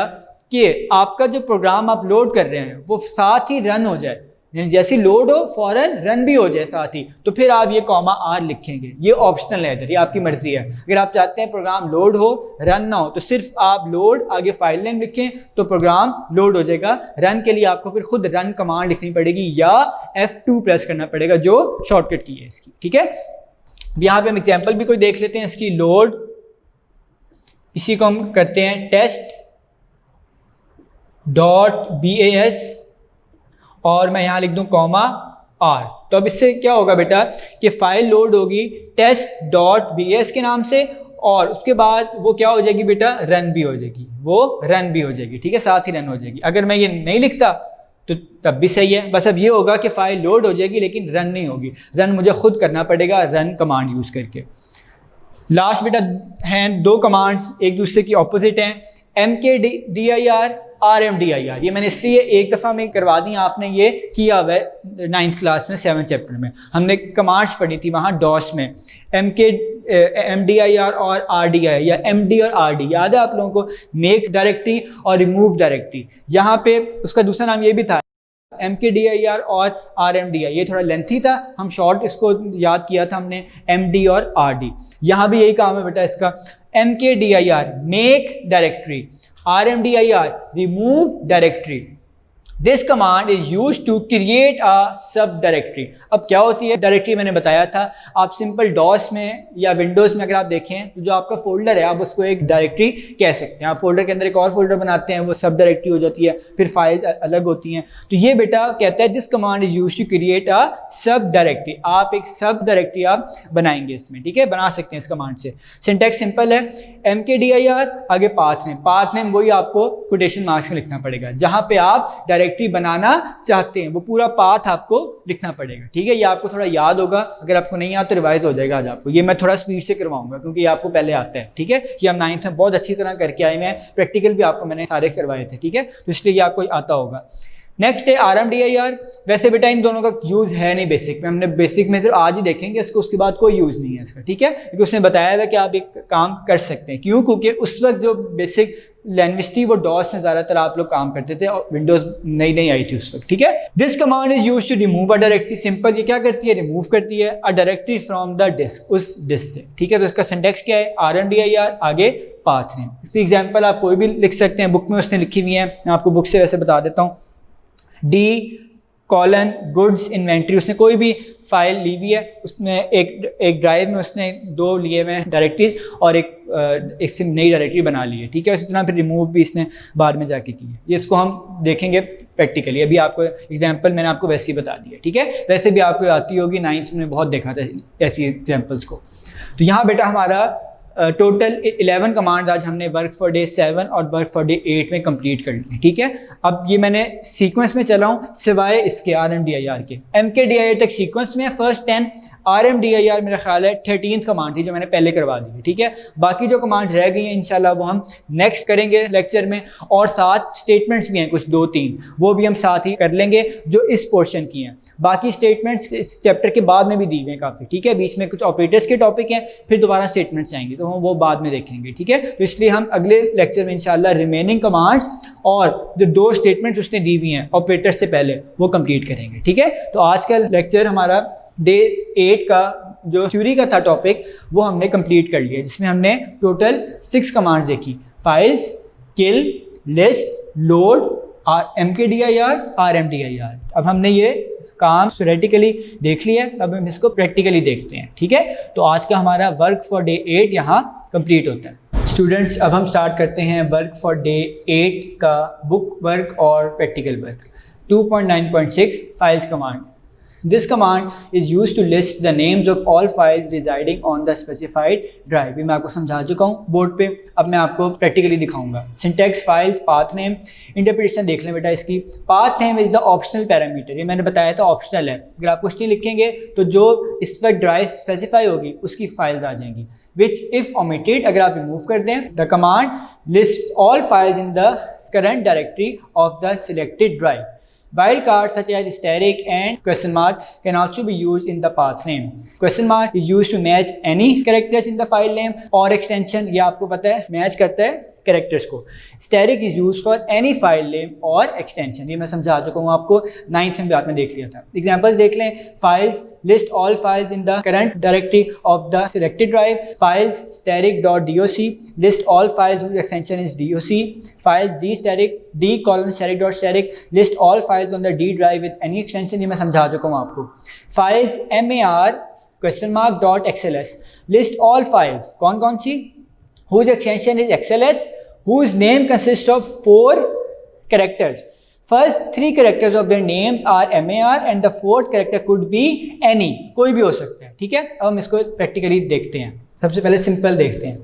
कि आपका जो प्रोग्राम आप लोड कर रहे हैं वो साथ ही रन हो जाए, यानी जैसे लोड हो फौरन रन भी हो जाए साथ ही, तो फिर आप ये कॉमा आर लिखेंगे। ये ऑप्शनल है इधर, ये आपकी मर्जी है। अगर आप चाहते हैं प्रोग्राम लोड हो रन ना हो तो सिर्फ आप लोड आगे फाइल नेम लिखें तो प्रोग्राम लोड हो जाएगा। रन के लिए आपको फिर खुद रन कमांड लिखनी पड़ेगी या F2 प्रेस करना पड़ेगा, जो शॉर्टकट की है इसकी, ठीक है। यहाँ पे हम एग्जाम्पल भी कोई देख लेते हैं इसकी। लोड, इसी को हम करते हैं टेस्ट .bas और मैं यहाँ लिख दूँ कॉमा आर। तो अब इससे क्या होगा बेटा कि फाइल लोड होगी test.bas के नाम से, और उसके बाद वो क्या हो जाएगी बेटा? रन भी हो जाएगी, वो रन भी हो जाएगी, ठीक है, साथ ही रन हो जाएगी। अगर मैं ये नहीं लिखता तो तब भी सही है, बस अब ये होगा कि फाइल लोड हो जाएगी लेकिन रन नहीं होगी। रन मुझे खुद करना पड़ेगा रन कमांड यूज़ करके। लास्ट बेटा हैं दो कमांड्स, एक दूसरे की ऑपोजिट हैं, mkdir RMDIR। ये मैंने इसलिए एक दफ़ा में करवा दी, आपने ये किया हुआ है 9th क्लास में 7th चैप्टर में हमने कमांड्स पढ़ी थी वहाँ डॉस में। MDIR और RDI या MD और RD याद है आप लोगों को? मेक डायरेक्टरी और रिमूव डायरेक्टरी। यहाँ पे उसका दूसरा नाम ये भी था MKDIR और RMDI। ये थोड़ा लेंथी था, हम शॉर्ट इसको याद किया था हमने MD और RD। यहाँ भी यही काम है बेटा इसका। MKDIR make directory, RMDIR remove directory. This command is used to create a sub directory. अब क्या होती है डायरेक्टरी? मैंने बताया था, आप सिंपल डॉस में या विंडोज़ में अगर आप देखें तो जो आपका फोल्डर है आप उसको एक डायरेक्टरी कह सकते हैं। आप फोल्डर के अंदर एक और फोल्डर बनाते हैं, वो सब डायरेक्टरी हो जाती है, फिर फाइल अलग होती हैं। तो ये बेटा कहता है this command is used to create a sub directory. आप एक सब डायरेक्टरी आप बनाएंगे इसमें, ठीक है, बना सकते हैं इस कमांड से। सिंटैक्स सिंपल है, MKDIR आगे पाथ नेम, पाथ नेम वही आपको कोटेशन मार्क्स में लिखना पड़ेगा, जहाँ पे आप डायरेक्ट डायरेक्टरी बनाना चाहते हैं, वो पूरा पाथ आपको लिखना पड़ेगा। ठीक है, ये आपको थोड़ा याद होगा, अगर आपको नहीं आता तो रिवाइज हो जाएगा आज आपको। ये मैं थोड़ा स्पीड से करवाऊंगा क्योंकि ये आपको पहले आता है। ठीक है, कि हम 9th में बहुत अच्छी तरह करके आए हैं, प्रैक्टिकल भी आपको मैंने सारे करवाए थे। ठीक है, तो इसलिए ये आपको आता होगा। नेक्स्ट है RMDIR। वैसे बेटा इन दोनों का यूज़ है नहीं बेसिक में, हमने बेसिक में सिर्फ आज ही देखेंगे इसको, उसके बाद कोई यूज़ नहीं है इसका। ठीक है, क्योंकि उसने बताया हुआ कि आप एक काम कर सकते हैं। क्यों? क्योंकि उस वक्त जो बेसिक लैंग्वेज थी वो डॉस में ज़्यादातर आप लोग काम करते थे और विंडोज़ नई नई आई थी उस वक्त। ठीक है, this command is use to remove a directory. Simple, ये क्या करती है? रिमूव करती है a directory from the disk, उस डिस्क से। ठीक है, तो इसका सिंटैक्स क्या है? RMDIR आगे पाथ नेम। इसकी एग्जाम्पल आप कोई भी लिख सकते हैं, बुक में उसने लिखी हुई है, मैं आपको बुक से वैसे बता देता हूँ। D:गुड्स इन्वेंट्री, उसने कोई भी फाइल ली हुई है, उसने एक ड्राइव में उसने 2 लिए हुए डायरेक्टरीज और एक से नई डायरेक्टरी बना ली है। ठीक है, इसी तरह फिर रिमूव भी इसने बाद में जाके की है। ये इसको हम देखेंगे प्रैक्टिकली, अभी आपको एग्जांपल मैंने आपको वैसे ही बता दिया। ठीक है, वैसे भी आपको आती होगी, 9th में बहुत देखा था ऐसी एग्जाम्पल्स को। तो यहाँ बेटा हमारा टोटल 11 कमांड्स आज हमने वर्क फॉर डे 7 और वर्क फॉर डे 8 में कंप्लीट कर ली। ठीक है, अब ये मैंने सीक्वेंस में चला हूँ सिवाय इसके RMDIR के। MKDIR तक सीक्वेंस में फर्स्ट 10, RMDIR मेरा ख्याल है 13th कमांड थी जो मैंने पहले करवा दी है। ठीक है, बाकी जो कमांड रह गई हैं इंशाल्लाह वो हम नेक्स्ट करेंगे लेक्चर में, और साथ स्टेटमेंट्स भी हैं कुछ 2-3, वो भी हम साथ ही कर लेंगे जो इस पोर्शन की हैं। बाकी स्टेटमेंट्स इस चैप्टर के बाद में भी दी हुए हैं काफ़ी। ठीक है, बीच में कुछ ऑपरेटर्स के टॉपिक हैं, फिर दोबारा स्टेटमेंट्स आएंगे तो हम वो बाद में देखेंगे। ठीक है, तो इसलिए हम अगले लेक्चर में इंशाल्लाह रिमेनिंग कमांड्स और जो 2 स्टेटमेंट्स उसने दी हुई हैं ऑपरेटर से पहले वो कंप्लीट करेंगे। ठीक है, तो आज का लेक्चर हमारा डे 8 का जो थ्योरी का था टॉपिक वो हमने कंप्लीट कर लिया, जिसमें हमने टोटल 6 कमांड्स देखी। फाइल्स, किल, लिस्ट, लोड, MKDIR, RMDIR। अब हमने ये काम थ्योरेटिकली देख लिया, अब हम इसको प्रैक्टिकली देखते हैं। ठीक है, तो आज का हमारा वर्क फॉर डे 8 यहाँ कंप्लीट होता है। स्टूडेंट्स, अब हम स्टार्ट करते हैं वर्क फॉर डे 8 का बुक वर्क और practical work. 2.9.6 files command. This command is used to list the names of all files residing on the specified drive। ये मैं आपको समझा चुका हूँ बोर्ड पे, अब मैं आपको प्रैक्टिकली दिखाऊंगा। Syntax, files, path name. Interpretation देख लें बेटा इसकी। Path name is the optional parameter, ये मैंने बताया था ऑप्शनल है। अगर आप कुछ नहीं लिखेंगे तो जो इस वक्त ड्राइव स्पेसिफाई होगी उसकी फाइल्स आ जाएंगी। विच इफ ओमिटेड, अगर आप रिमूव कर दें, the command list all files in the current directory of the selected drive. Wildcards such as asterisk and question mark can also be used in the path name. Question mark is used to match any characters in the file name or extension, ये आपको पता है मैच करता है कैरेक्टर्स को। Asterisk is used for any file name or extension, ये मैं समझा चुका हूँ आपको, 9th में भी आपने देख लिया था। एग्जाम्पल्स देख लें। Files, list all files in the current directory of the selected drive. Files static.doc, list all files whose extension is doc. Files d:\static.static, list all files on the D drive with any extension, ये मैं समझा चुका हूँ आपको। Files mar?.xls, list all files, कौन कौन सी, whose extension is xls, whose name consists of 4 characters. First 3 characters of their names are MAR and the 4th character could be any, कोई भी हो सकता है। ठीक है, अब हम इसको प्रैक्टिकली देखते हैं। सबसे पहले सिंपल देखते हैं।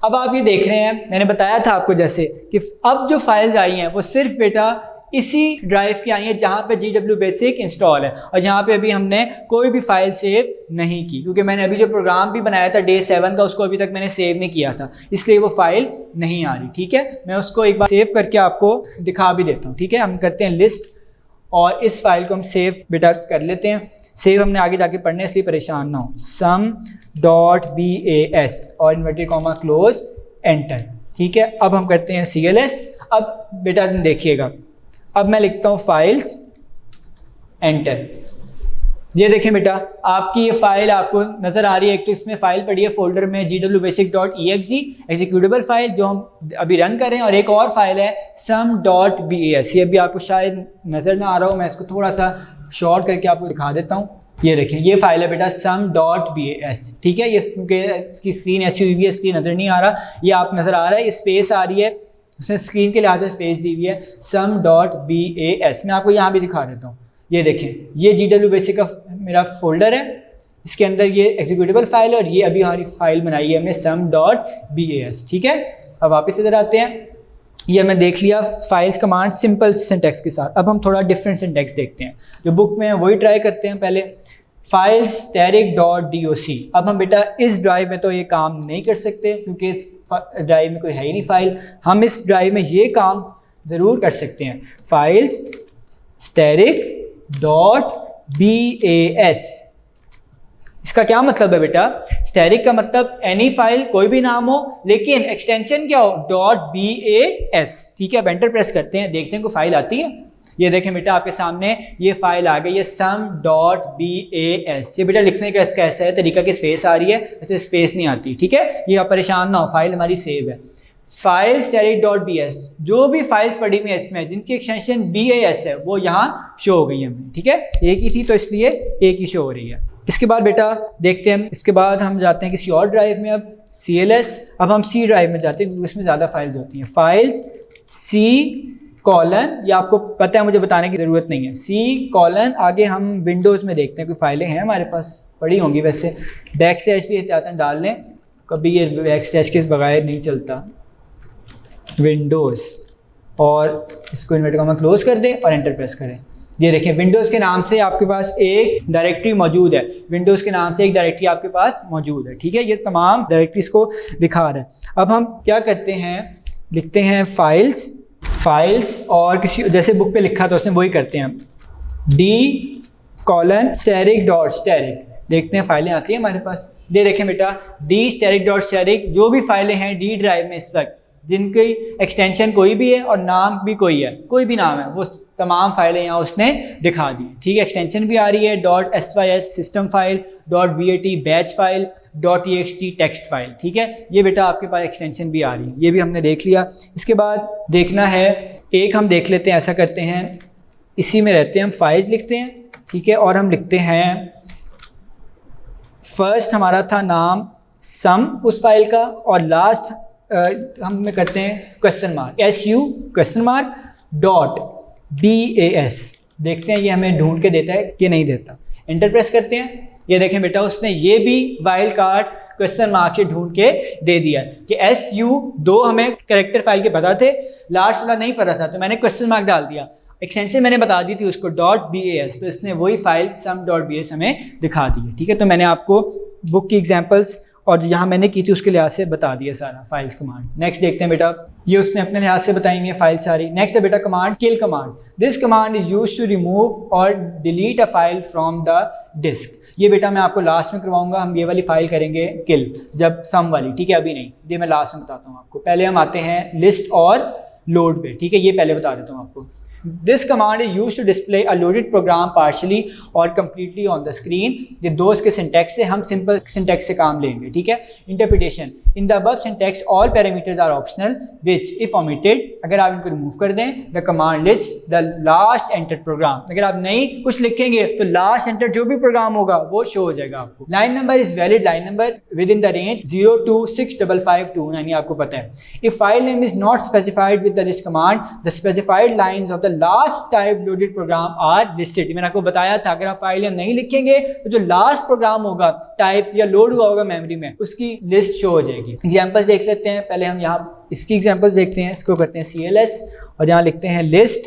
अब आप ये देख रहे हैं, मैंने बताया था आपको जैसे कि अब जो फाइल्स आई हैं वो सिर्फ बेटा इसी ड्राइव की आई है जहाँ पे GW बेसिक इंस्टॉल है और जहाँ पे अभी हमने कोई भी फाइल सेव नहीं की, क्योंकि मैंने अभी जो प्रोग्राम भी बनाया था डे 7 का उसको अभी तक मैंने सेव नहीं किया था, इसलिए वो फाइल नहीं आ रही। ठीक है, मैं उसको एक बार सेव करके आपको दिखा भी देता हूँ। ठीक है, हम करते हैं लिस्ट और इस फाइल को हम सेव बेटा कर लेते हैं। सेव हमने आगे जाके पढ़ने इसलिए परेशान ना हो। sum.bas और इन्वर्टेड कॉमा क्लोज, एंटर। ठीक है, अब हम करते हैं CLS। अब बेटा देखिएगा, अब मैं लिखता हूँ फाइल्स, एंटर। ये देखें बेटा, आपकी ये फाइल आपको नज़र आ रही है। एक तो इसमें फाइल पड़ी है फोल्डर में gwbasic.exe एग्जीक्यूटेबल फाइल जो हम अभी रन कर रहे हैं, और एक और फाइल है sum.bas, ये अभी आपको शायद नज़र ना आ रहा हो, मैं इसको थोड़ा सा शॉर्ट करके आपको दिखा देता हूँ। ये देखें, ये फाइल है बेटा sum.bas। ठीक है, ये क्योंकि इसकी स्क्रीन ऐसी हुई है इसलिए नज़र नहीं आ रहा, ये आप नज़र आ रहा है, ये स्पेस आ रही है, उसने स्क्रीन के लिहाज से स्पेस दी हुई है sum.bas। मैं आपको यहाँ भी दिखा देता हूँ। ये देखें, ये GW बेसिक का मेरा फोल्डर है, इसके अंदर ये एग्जीक्यूटेबल फाइल है और ये अभी हमारी फाइल बनाई है हमने sum.bas। ठीक है, अब वापस इधर आते हैं। ये हमने देख लिया फाइल्स कमांड सिंपल सिंटैक्स के साथ। अब हम थोड़ा डिफरेंट सिंटैक्स देखते हैं जो बुक में है, वही ट्राई करते हैं। पहले फाइल्स static.doc। अब हम बेटा इस ड्राइव में तो ये काम नहीं कर सकते क्योंकि इस ड्राइव में कोई है ही नहीं फाइल। हम इस ड्राइव में ये काम ज़रूर कर सकते हैं, फाइल्स static.bas। इसका क्या मतलब है बेटा? स्टैटिक का मतलब एनी फाइल, कोई भी नाम हो, लेकिन एक्सटेंशन क्या हो? .bas। ठीक है, अब एंटर प्रेस करते हैं, देखते हैं कोई फाइल आती है। ये देखें बेटा आपके सामने ये फाइल आ गई है sum.bas। ये बेटा लिखने का इसका ऐसा है तरीका कि स्पेस आ रही है, ऐसे स्पेस नहीं आती। ठीक है, ये आप परेशान ना हो, फाइल हमारी सेव है। फाइल static.bs, जो भी फाइल्स पड़ी हुई है इसमें जिनकी एक्सटेंशन bas है वो यहाँ शो हो गई है हमें। ठीक है, एक ही थी तो इसलिए एक ही शो हो रही है। इसके बाद बेटा देखते हैं, इसके बाद हम जाते हैं किसी और ड्राइव में। अब CLS, अब हम C ड्राइव में जाते हैं क्योंकि उसमें ज़्यादा फाइल्स होती हैं। फाइल्स C:, ये आपको पता है, मुझे बताने की ज़रूरत नहीं है। C:, आगे हम विंडोज़ में देखते हैं कोई फाइलें हैं हमारे पास, पड़ी होंगी वैसे। बैकस्लैश भी एहतियातन डाल लें, कभी ये बैकस्लैश के बगैर नहीं चलता। विंडोज़, और इसको इन्वर्ट कॉमा क्लोज कर दें और एंटर प्रेस करें। ये देखें विंडोज़ के नाम से आपके पास एक डायरेक्टरी मौजूद है, विंडोज़ के नाम से एक डायरेक्टरी आपके पास मौजूद है। ठीक है, ये तमाम डायरेक्टरीज को दिखा रहा है। अब हम क्या करते हैं, लिखते हैं फाइल्स और किसी जैसे बुक पे लिखा था उसमें वही करते हैं, d:static.static। देखते हैं फाइलें आती हैं हमारे पास। ये देखें बेटा d:static.static, जो भी फाइलें हैं डी ड्राइव में इस वक्त जिनकी एक्सटेंशन कोई भी है और नाम भी कोई है, कोई भी नाम है, वो तमाम फाइलें यहाँ उसने दिखा दी। ठीक है, एक्सटेंशन भी आ रही है .sys system file, .bat batch file, .txt text file. ठीक है, ये बेटा आपके पास एक्सटेंशन भी आ रही है, ये भी हमने देख लिया। इसके बाद देखना है, एक हम देख लेते हैं, ऐसा करते हैं, इसी में रहते हैं हम, फाइल्स लिखते हैं। ठीक है, और हम लिखते हैं फर्स्ट हमारा था नाम सम उस फाइल का, और लास्ट हम करते हैं क्वेश्चन मार्क .bas। देखते हैं ये हमें ढूंढ के देता है कि नहीं देता। एंटर प्रेस करते हैं, ये देखें बेटा उसने ये भी वाइल्ड कार्ड क्वेश्चन मार्क से ढूंढ के दे दिया कि SU2 हमें कैरेक्टर फाइल के पता थे, लास्ट वाला नहीं पता था तो मैंने क्वेश्चन मार्क डाल दिया। एक्सटेंशन मैंने बता दी थी उसको .bas, तो इसने वही फाइल sum.bas हमें दिखा दी है। ठीक है, तो मैंने आपको बुक की एग्जांपल्स और जो यहाँ मैंने की थी उसके लिहाज से बता दिया सारा फाइल्स कमांड। नेक्स्ट देखते हैं बेटा, ये उसने अपने लिहाज से बताएंगे फाइल सारी। नेक्स्ट है बेटा command kill command. This command is used to remove or delete a file from the disk. ये बेटा मैं आपको लास्ट में करवाऊंगा, हम ये वाली फाइल करेंगे किल, जब सम वाली। ठीक है, अभी नहीं, ये मैं लास्ट में बताता हूँ आपको। पहले हम आते हैं लिस्ट और लोड पे। ठीक है, ये पहले बता देता हूँ आपको। This command is used to display a loaded program partially or completely on the screen। ये दो इसके सिंटैक्स से, हम सिंपल सिंटैक्स से काम लेंगे। ठीक है, interpretation in the above syntax all parameters are optional which if omitted, अगर आप इनको रिमूव कर दें, the command lists the last entered program। अगर आप नहीं कुछ लिखेंगे तो लास्ट एंटर जो भी प्रोग्राम होगा वो शो हो जाएगा आपको। Line number is valid line number within the range 0 to 65529, आपको पता है। If file name is not specified with this command, the specified lines of the last type loaded program are listed. मैंने आपको बताया था अगर आप फाइल नेम नहीं लिखेंगे तो जो लास्ट प्रोग्राम होगा टाइप या लोड हुआ होगा मेमोरी में उसकी लिस्ट शो हो जाएगी। एग्जांपल्स देख लेते हैं, पहले हम यहाँ इसकी एग्जांपल्स देखते हैं। इसको करते हैं CLS और यहाँ लिखते हैं लिस्ट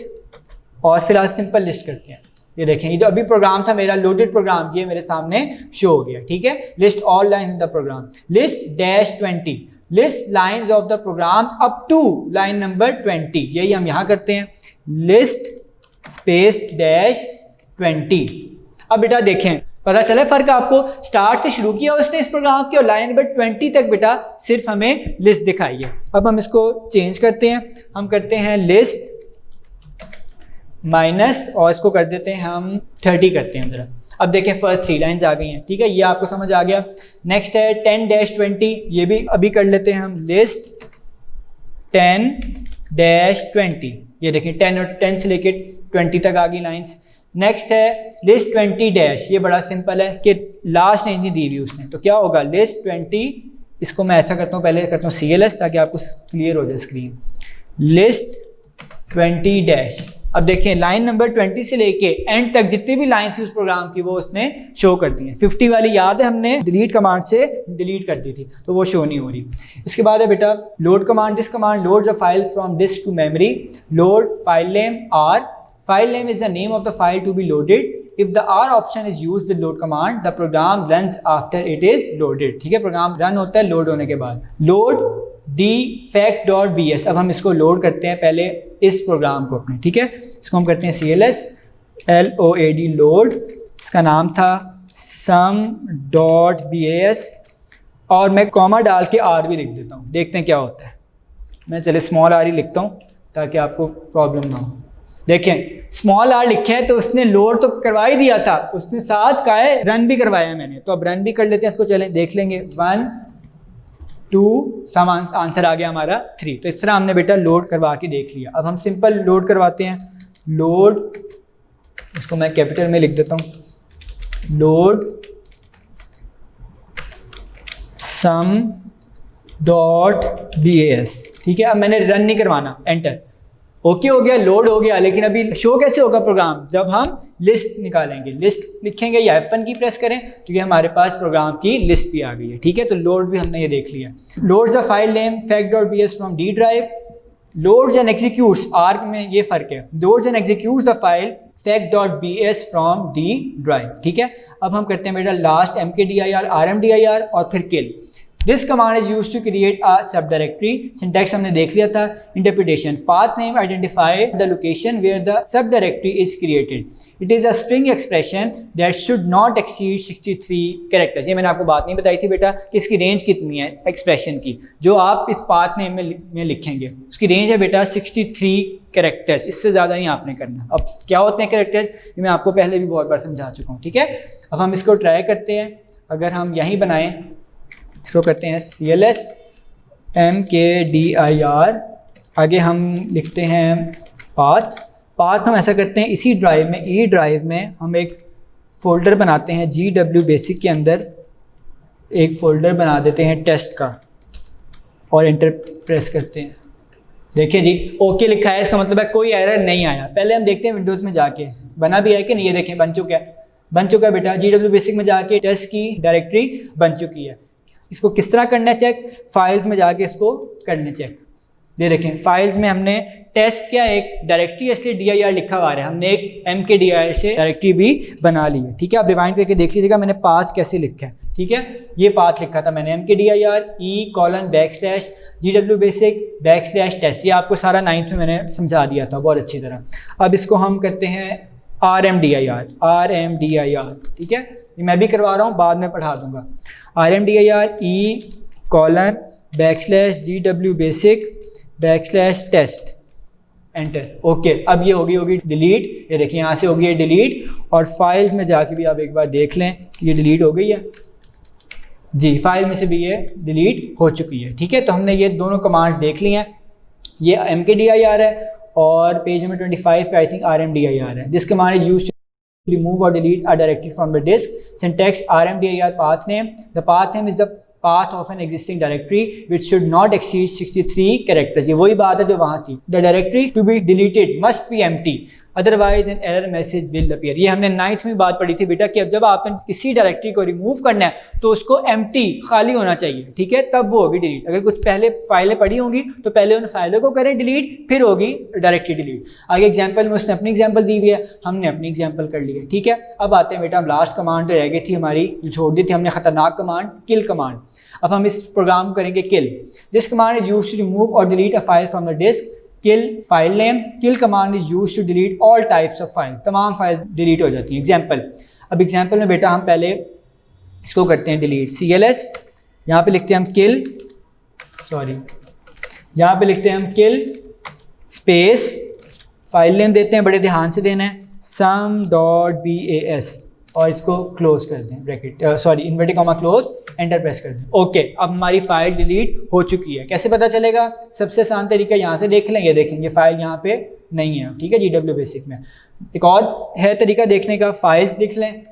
और फिलहाल सिंपल लिस्ट करते हैं। ये देखें, ये जो अभी प्रोग्राम था मेरा लोडेड प्रोग्राम, ये मेरे सामने शो हो गया। ठीक है, list all line in the program, list -20, list lines of the program up to line number 20। यही हम यहाँ करते हैं, लिस्ट स्पेस -20। अब बेटा देखें, पता चला फर्क आपको, स्टार्ट से शुरू किया उसने इस प्रोग्राम की और लाइन नंबर 20 तक बेटा सिर्फ हमें लिस्ट दिखाई है। अब हम इसको चेंज करते हैं, हम करते हैं लिस्ट माइनस और इसको कर देते हैं हम 30 करते हैं जरा। अब देखें फर्स्ट 3 लाइन्स आ गई हैं। ठीक है, ये आपको समझ आ गया। नेक्स्ट है 10-20, ये भी अभी कर लेते हैं हम, लिस्ट 10-20। ये देखें 10 और 10 से लेके 20 तक आ गई लाइन्स। नेक्स्ट है लिस्ट 20-, ये बड़ा सिंपल है कि लास्ट रेंज नहीं दी हुई उसने, तो क्या होगा लिस्ट 20, इसको मैं ऐसा करता हूँ, पहले करता हूँ CLS ताकि आपको क्लियर हो जाए स्क्रीन। लिस्ट 20-, अब देखें लाइन नंबर 20 से लेके एंड तक जितनी भी लाइंस थी उस प्रोग्राम की वो उसने शो कर दी हैं। 50 वाली याद है, हमने डिलीट कमांड से डिलीट कर दी थी तो वो शो नहीं हो रही। इसके बाद है बेटा load command. This command loads the file from disk to memory. Load file name R, file name is the name of the file to be loaded. If the R option is used with load command, the program runs after it is loaded। ठीक है, प्रोग्राम रन होता है लोड होने के बाद। लोड dfact.bs, अब हम इसको लोड करते हैं पहले इस प्रोग्राम को अपने, ठीक है। इसको हम करते हैं cls load लोड, इसका नाम था sum.bas और मैं कॉमा डाल के R भी लिख देता हूँ, देखते हैं क्या होता है। मैं चले स्मॉल r ही लिखता हूँ ताकि आपको प्रॉब्लम ना हो। देखें स्मॉल r लिखे हैं तो उसने लोड तो करवा ही दिया था, उसने साथ का है रन भी करवाया मैंने, तो अब रन भी कर लेते हैं इसको। चलें देख लेंगे 1 2 सम आंसर आ गया हमारा 3। तो इस तरह हमने बेटा लोड करवा के देख लिया। अब हम सिंपल लोड करवाते हैं। लोड, इसको मैं कैपिटल में लिख देता हूँ, लोड sum.bas, ठीक है। अब मैंने रन नहीं करवाना, एंटर, ओके हो गया, लोड हो गया। लेकिन अभी शो कैसे होगा प्रोग्राम, जब हम लिस्ट निकालेंगे, लिस्ट लिखेंगे या F1 की प्रेस करें तो ये हमारे पास प्रोग्राम की लिस्ट भी आ गई है, ठीक है। तो लोड भी हमने ये देख लिया। Loads the file name fact.bs from D drive. Loads and executes, R में ये फर्क है, loads and executes the file fact.bs from D drive, ठीक है। अब हम करते हैं बेटा लास्ट mkdir rmdir और फिर kill. This command is use to create a sub directory. Syntax हमने देख लिया था। Interpretation, path name identify the location where the sub directory is created. It is a string expression that should not exceed 63 characters. ये मैंने आपको बात नहीं बताई थी बेटा कि इसकी रेंज कितनी है एक्सप्रेशन की, जो आप इस पाथ नेम में लिखेंगे उसकी रेंज है बेटा 63 कैरेक्टर्स, इससे ज़्यादा नहीं आपने करना। अब क्या होते हैं कैरेक्टर्स, ये मैं आपको पहले भी बहुत बार समझा चुका हूँ, ठीक है। अब हम इसको ट्राई करते हैं। अगर हम यहीं बनाएं, इसको करते हैं cls mkdir, आगे हम लिखते हैं पाथ हम ऐसा करते हैं इसी ड्राइव में, ई ड्राइव में हम एक फ़ोल्डर बनाते हैं GW बेसिक के अंदर एक फ़ोल्डर बना देते हैं टेस्ट का और एंटर प्रेस करते हैं। देखिए जी ओके लिखा है, इसका मतलब है कोई एरर नहीं आया। पहले हम देखते हैं विंडोज़ में जाके बना भी है कि नहीं। ये देखें बन चुका है बेटा। GW बेसिक में जाके टेस्ट की डायरेक्टरी बन चुकी है। इसको किस तरह करना है चेक, फाइल्स में जाके इसको करना चेक। ये देखें फाइल्स में हमने टेस्ट किया, एक डायरेक्टरी इसलिए dir लिखा हुआ है, हमने एक mkdir से डायरेक्टरी भी बना ली है, ठीक है। आप रिवाइंड करके देख लीजिएगा मैंने पाथ कैसे लिखा है, ठीक है। ये पाथ लिखा था मैंने mkdir e:\GW basic /test। ये आपको सारा 9th में मैंने समझा दिया था बहुत अच्छी तरह। अब इसको हम करते हैं rmdir, ठीक है। ये मैं भी करवा रहा हूँ, बाद में पढ़ा दूंगा। rmdir e:\GW basic /test, enter, okay. अब ये होगी डिलीट। ये देखिए यहाँ से होगी डिलीट और फाइल्स में जाके भी आप एक बार देख लें कि ये डिलीट हो गई है जी, फाइल में से भी ये डिलीट हो चुकी है, ठीक है। तो हमने ये दोनों कमांड्स देख ली हैं। ये mkdir है और पेज नंबर 25 पे आई थिंक rmdir है। This command is used to remove or delete a directory from the disk. Syntax rmdir path name. The path name is the path of an existing directory which should not exceed 63 characters. ये वही बात है जो वहाँ थी। The directory to be deleted must be empty. Otherwise an error message will appear. ये हमने 9th में बात पढ़ी थी बेटा कि अब जब आपने किसी डायरेक्टरी को रिमूव करना है तो उसको एम्प्टी खाली होना चाहिए, ठीक है, तब वो होगी डिलीट। अगर कुछ पहले फाइलें पड़ी होंगी तो पहले उन फाइलों को करें डिलीट, फिर होगी डायरेक्टरी डिलीट। आगे एग्जाम्पल में उसने अपनी एग्जाम्पल दी हुई है, हमने अपनी एग्जाम्पल कर ली है, ठीक है। अब आते हैं बेटा हम लास्ट कमांड जो रह गई थी हमारी, जो छोड़ दी थी हमने खतरनाक कमांड, किल कमांड। अब हम इस प्रोग्राम को करेंगे kill. This command is used to remove or delete a file from the disk. Kill file name. Kill command is used to delete all types of file, तमाम फाइल डिलीट हो जाती हैं। एग्जाम्पल, अब एग्जाम्पल में बेटा हम पहले इसको करते हैं डिलीट। cls यहाँ पे लिखते हैं हम किल, यहाँ पे लिखते हैं हम किल स्पेस, फाइल नेम देते हैं, बड़े ध्यान से देना है, sum.bas और इसको क्लोज कर दें, bracket inverted comma close, enter press कर दें। ओके, अब हमारी फाइल डिलीट हो चुकी है। कैसे पता चलेगा? सबसे आसान तरीका यहाँ से देख लें, ये देखेंगे फाइल यहाँ पे नहीं है, ठीक है, GW बेसिक में। एक और है तरीका देखने का, फाइल्स लिख लें।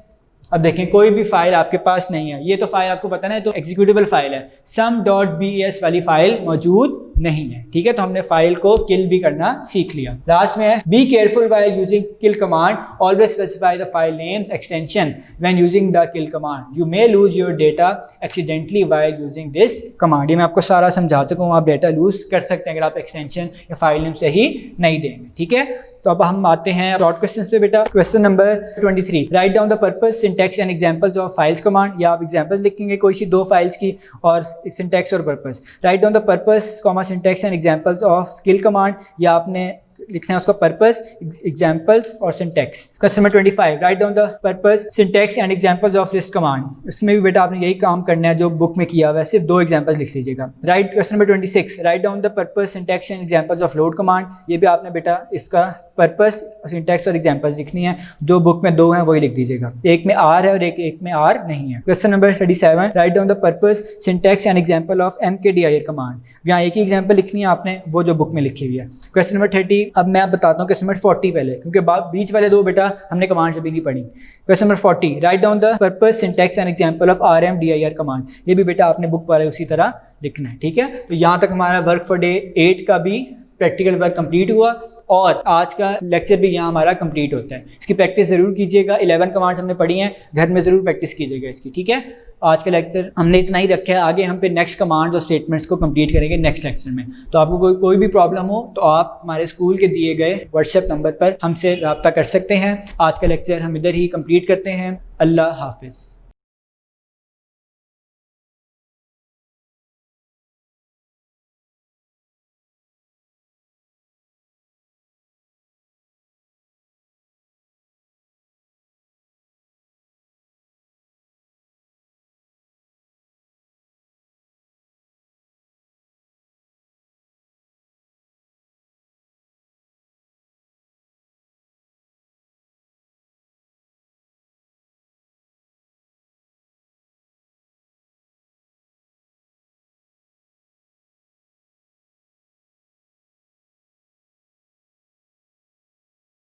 अब देखें कोई भी फाइल आपके पास नहीं है, ये तो फाइल आपको पता है तो एग्जीक्यूटेबल फाइल है, sum.bas वाली फाइल मौजूद नहीं है। ठीक है, तो हमने फाइल को किल भी करना सीख लिया। लास्ट में है be careful while using kill command, always specify the file names extension when using the kill command, you may lose your data accidentally while using this command. ये मैं आपको सारा समझा चुका हूँ, आप डेटा लूज कर सकते हैं अगर आप एक्सटेंशन या फाइल नेम सही नहीं देंगे। ठीक है, तो अब हम आते हैं शॉर्ट क्वेश्चंस पे बेटा। Question number 23, write down the purpose, syntax and examples of files command. या आप एग्जांपल्स लिखेंगे कोई सी दो फाइल्स की और सिंटैक्स और purpose. Write down the purpose comma syntax and examples of kill command, या आपने लिखना है उसका पर्पस, एग्जांपल्स और syntax. Question number 25, write down the purpose, syntax and examples of list command. इसमें भी बेटा आपने यही काम करना है जो बुक में किया हुआ है, सिर्फ दो एग्जांपल्स लिख लीजिएगा। Right question number 26, write down the purpose, syntax and examples of load command. ये भी आपने बेटा इसका पर्पस, सिंटैक्स और एग्जांपल्स लिखनी है, जो बुक में दो हैं वही लिख दीजिएगा। एक में आर है और एक में आर नहीं है। Question number 37, write down the purpose, syntax and example of mkdir command. यहाँ एक ही एग्जांपल लिखनी है आपने, वो जो बुक में लिखी हुई है। क्वेश्चन नंबर 30, अब मैं आप बताता हूँ क्वेश्चन नंबर 40 पहले, क्योंकि बीच वाले दो बेटा हमने कमांड अभी नहीं पढ़ी। Question number 40, write down the purpose, syntax and example of rmdir command. ये भी बेटा आपने बुक वाले उसी तरह लिखना है। ठीक है, तो यहाँ तक हमारा वर्क फॉर डे 8 का भी प्रैक्टिकल वर्क कंप्लीट हुआ और आज का लेक्चर भी यहाँ हमारा कंप्लीट होता है। इसकी प्रैक्टिस ज़रूर कीजिएगा। 11 कमांड्स हमने पढ़ी हैं, घर में ज़रूर प्रैक्टिस कीजिएगा इसकी। ठीक है, आज का लेक्चर हमने इतना ही रखा है, आगे हम पे नेक्स्ट कमांड्स और स्टेटमेंट्स को कंप्लीट करेंगे नेक्स्ट लेक्चर में। तो आपको कोई भी प्रॉब्लम हो तो आप हमारे स्कूल के दिए गए व्हाट्सएप नंबर पर हमसे रब्ता कर सकते हैं। आज का लेक्चर हम इधर ही कंप्लीट करते हैं। अल्लाह हाफिज़।